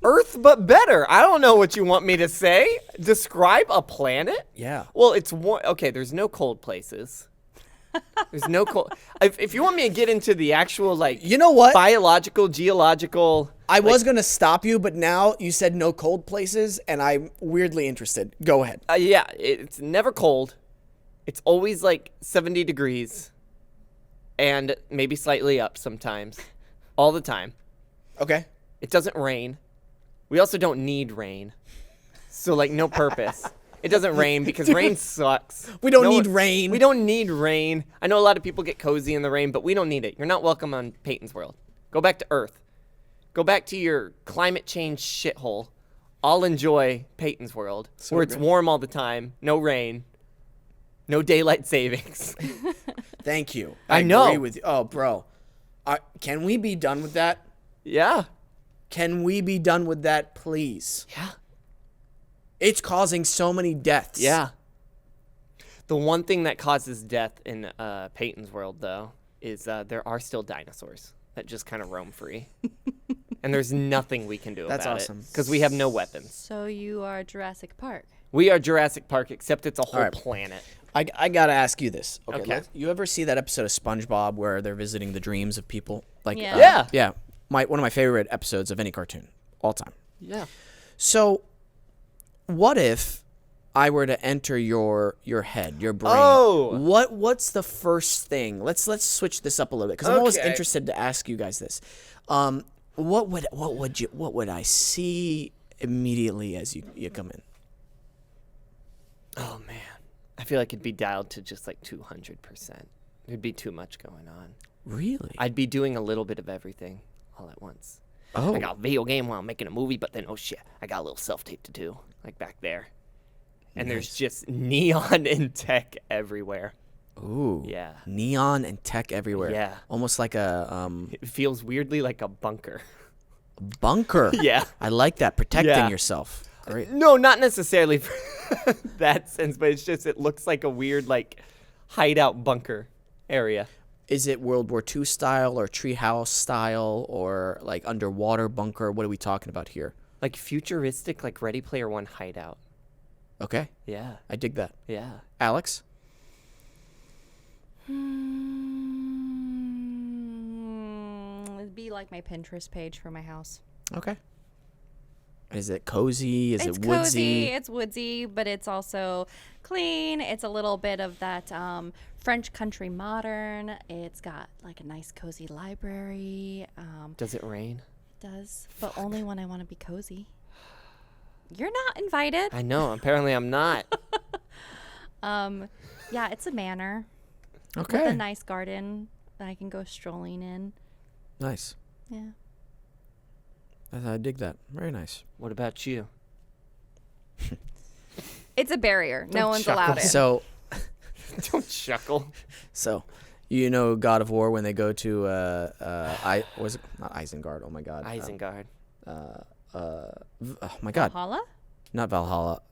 S4: Earth, but better. I don't know what you want me to say. Describe a planet?
S3: Yeah.
S4: Well, it's one. Okay, there's no cold places. There's no cold. If you want me to get into the actual, like,
S3: You know what?
S4: biological, geological.
S3: I was going to stop you, but now you said no cold places, and I'm weirdly interested. Go ahead.
S4: Yeah, it's never cold. It's always like 70 degrees and maybe slightly up sometimes. All the time.
S3: Okay.
S4: It doesn't rain. We also don't need rain. So, like, no purpose. It doesn't rain because rain sucks.
S3: We don't need rain.
S4: We don't need rain. I know a lot of people get cozy in the rain, but we don't need it. You're not welcome on Peyton's World. Go back to Earth. Go back to your climate change shithole. I'll enjoy Peyton's World, where it's warm all the time, no rain, no daylight savings.
S3: Thank you.
S4: I know.
S3: Agree with you. Oh, bro. Can we be done with that?
S4: Yeah.
S3: Can we be done with that, please?
S4: Yeah.
S3: It's causing so many deaths.
S4: Yeah. The one thing that causes death in Peyton's World, though, is there are still dinosaurs that just kind of roam free. And there's nothing we can do
S3: That's
S4: about
S3: awesome.
S4: it. Because we have no weapons.
S5: So you are Jurassic Park.
S4: We are Jurassic Park, except it's a whole
S3: right.
S4: planet.
S3: I got to ask you this.
S4: Okay.
S3: You ever see that episode of SpongeBob where they're visiting the dreams of people? Like,
S5: Yeah.
S4: Yeah.
S3: Yeah. One of my favorite episodes of any cartoon all time.
S4: Yeah.
S3: So, what if I were to enter your head, your brain?
S4: Oh.
S3: What's the first thing? Let's switch this up a little bit because I'm always
S4: Okay.
S3: interested to ask you guys this. What would I see immediately as you come in?
S4: Oh, man. I feel like it'd be dialed to just like 200%. There'd be too much going on.
S3: Really?
S4: I'd be doing a little bit of everything all at once.
S3: Oh.
S4: I got a video game while I'm making a movie, but then, oh shit, I got a little self-tape to do, like back there. And there's just neon and tech everywhere.
S3: Ooh.
S4: Yeah.
S3: Neon and tech everywhere.
S4: Yeah.
S3: Almost like a
S4: It feels weirdly like a bunker.
S3: bunker.
S4: Yeah.
S3: I like that. Protecting
S4: Yeah.
S3: yourself. Great.
S4: No, not necessarily for that sense, but it's just, it looks like a weird, like, hideout bunker area.
S3: Is it World War II style or treehouse style or like underwater bunker? What are we talking about here?
S4: Like futuristic, like Ready Player One hideout.
S3: Okay.
S4: Yeah.
S3: I dig that.
S4: Yeah.
S3: Alex?
S5: It'd be like my Pinterest page for my house.
S3: Okay. Is it cozy? Is
S5: It's
S3: it woodsy?
S5: cozy. It's woodsy, but it's also clean. It's a little bit of that French country modern. It's got like a nice cozy library.
S4: Does it rain?
S5: It does, but only when I want to be cozy. You're not invited.
S4: I know. Apparently I'm not.
S5: Yeah, it's a manor with
S3: Okay.
S5: a nice garden that I can go strolling in.
S3: Nice.
S5: Yeah.
S3: I dig that. Very nice.
S4: What about you?
S5: It's a barrier. No
S4: Don't
S5: one's
S4: chuckle.
S5: allowed in.
S3: So,
S4: Don't chuckle.
S3: you know God of War when they go to was it not Isengard? Oh my God.
S4: Isengard.
S3: Oh my God.
S5: Valhalla?
S3: Not Valhalla.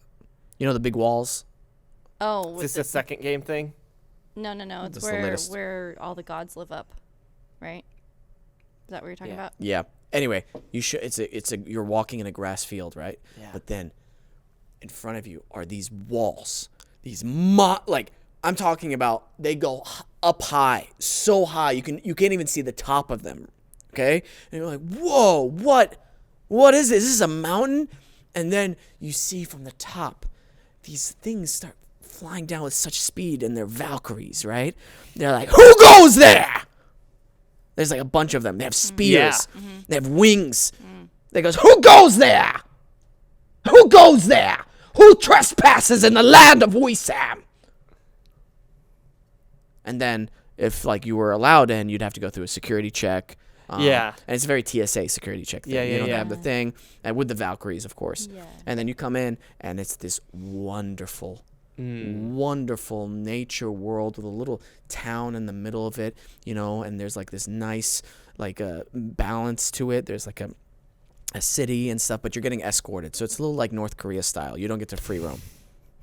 S3: You know the big walls?
S5: Oh,
S4: Is
S5: with
S4: this a second game thing?
S5: no. It's
S3: This is the latest.
S5: where all the gods live up, right? Is that what you're talking
S4: Yeah.
S5: about?
S3: Yeah. Anyway, you should. It's a. You're walking in a grass field, right?
S4: Yeah.
S3: But then, in front of you are these walls. These like I'm talking about. They go up high, so high you can't even see the top of them. Okay, and you're like, whoa, what is this? Is this a mountain? And then you see from the top, these things start flying down with such speed, and they're Valkyries, right? They're like, who goes there? There's like a bunch of them. They have spears.
S4: Yeah.
S3: They have wings. They goes, who goes there? Who goes there? Who trespasses in the land of Wesam? And then if like you were allowed in, you'd have to go through a security check.
S4: Yeah.
S3: And it's a very TSA security check thing.
S4: Yeah,
S3: you
S4: yeah,
S3: don't
S4: yeah.
S3: have the thing. And with the Valkyries, of course.
S5: Yeah.
S3: And then you come in, and it's this wonderful, wonderful nature world with a little town in the middle of it, you know, and there's like this nice, like balance to it. There's like a city and stuff, but you're getting escorted. So it's a little like North Korea style. You don't get to free roam.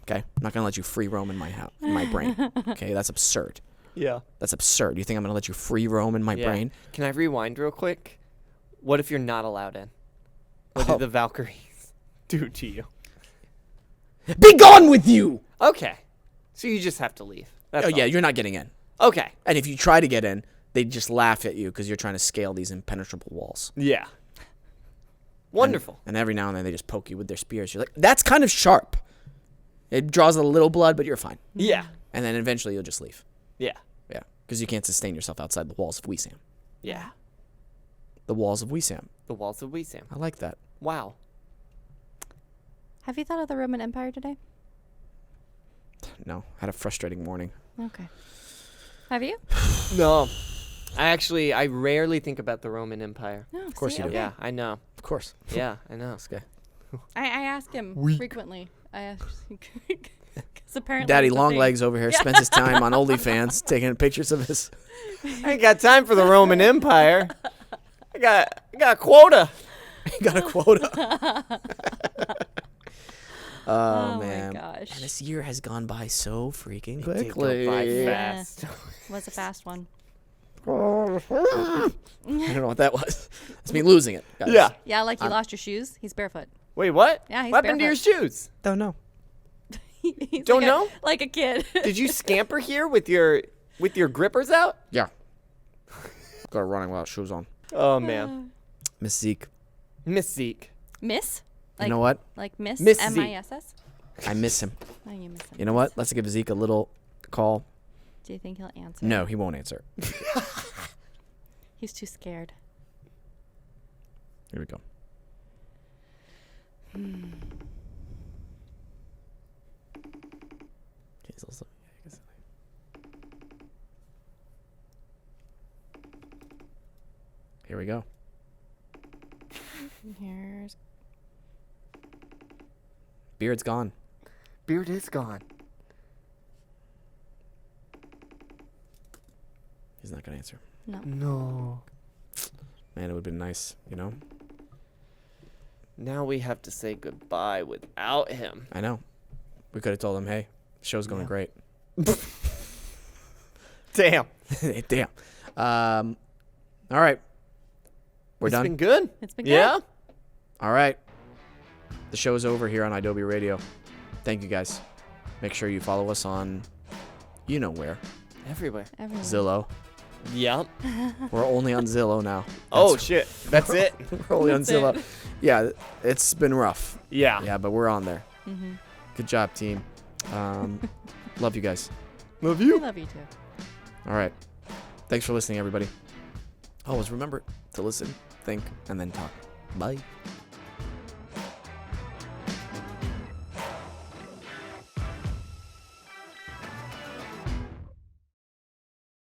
S3: Okay? I'm not going to let you free roam in my house, in my brain. Okay? That's absurd.
S4: Yeah.
S3: That's absurd. You think I'm going to let you free roam in my brain?
S4: Can I rewind real quick? What if you're not allowed in? What
S3: Oh.
S4: did the Valkyries do to you?
S3: Be gone with you!
S4: Okay. So you just have to leave. That's
S3: Oh, yeah,
S4: all.
S3: you're not getting in.
S4: Okay.
S3: And if you try to get in, they just laugh at you because you're trying to scale these impenetrable walls.
S4: Yeah. Wonderful.
S3: And every now and then they just poke you with their spears. You're like, that's kind of sharp. It draws a little blood, but you're fine.
S4: Yeah.
S3: And then eventually you'll just leave.
S4: Yeah.
S3: Yeah. Because you can't sustain yourself outside the walls of Wesam.
S4: Yeah.
S3: The walls of Wesam.
S4: The walls of Wesam.
S3: I like that.
S4: Wow.
S5: Have you thought of the Roman Empire today?
S3: No, had a frustrating morning.
S5: Okay. Have you?
S4: No. I rarely think about the Roman Empire.
S5: No. Of
S3: course you do.
S4: Yeah, I know.
S3: Of course.
S4: Yeah, I know.
S3: This guy.
S5: I ask him frequently. I ask because apparently
S3: Daddy
S5: it's a thing.
S3: Longlegs over here spends his time on OnlyFans taking pictures of his.
S4: I ain't got time for the Roman Empire. I got a quota.
S3: He got a quota. Oh, man.
S5: my gosh.
S3: And this year has gone by so freaking
S4: Did
S3: quickly.
S4: go by
S5: Yeah.
S4: fast.
S5: Was a fast one.
S3: I don't know what that was. It's me losing it. Guys.
S4: Yeah.
S5: Yeah, like you lost your shoes. He's barefoot.
S4: Wait, what?
S5: Yeah, he's
S4: what happened to your shoes?
S3: Don't know.
S5: He's
S4: Don't
S5: like
S4: know?
S5: like a kid.
S4: Did you scamper here with your grippers out?
S3: Yeah. Got running without shoes on.
S4: Oh man.
S3: Miss Zeke.
S4: Miss Zeke.
S5: Miss?
S3: You know what?
S5: Like Miss
S4: Miss Zeke.
S5: M-I-S-S?
S3: I miss him.
S5: Oh, you miss him.
S3: You know what? Let's give Zeke a little call.
S5: Do you think he'll answer?
S3: No, he won't answer.
S5: He's too scared.
S3: Here we go. Here we go.
S5: Here's
S3: Beard's gone.
S4: Beard is gone.
S3: He's not gonna answer.
S5: no.
S4: No.
S3: Man, it would've been nice, you know?
S4: Now we have to say goodbye without him.
S3: I know. We could have told him, hey, the show's going great.
S4: Damn.
S3: Damn. All right. We're
S4: It's
S3: done.
S4: been good.
S5: It's been good.
S4: Yeah.
S3: All right. The show is over here on Adobe Radio. Thank you, guys. Make sure you follow us on, you know where,
S4: Everywhere.
S5: Everyone.
S3: Zillow.
S4: Yep.
S3: We're only on Zillow now.
S4: Oh shit. That's it.
S3: We're only on
S5: That's
S3: Zillow.
S5: it.
S3: Yeah, it's been rough.
S4: Yeah.
S3: Yeah, but we're on there.
S5: Mm-hmm.
S3: Good job, team. Love you guys.
S4: Love
S5: I
S4: you.
S5: love you too.
S3: All right. Thanks for listening, everybody. Always remember to listen, think, and then talk. Bye.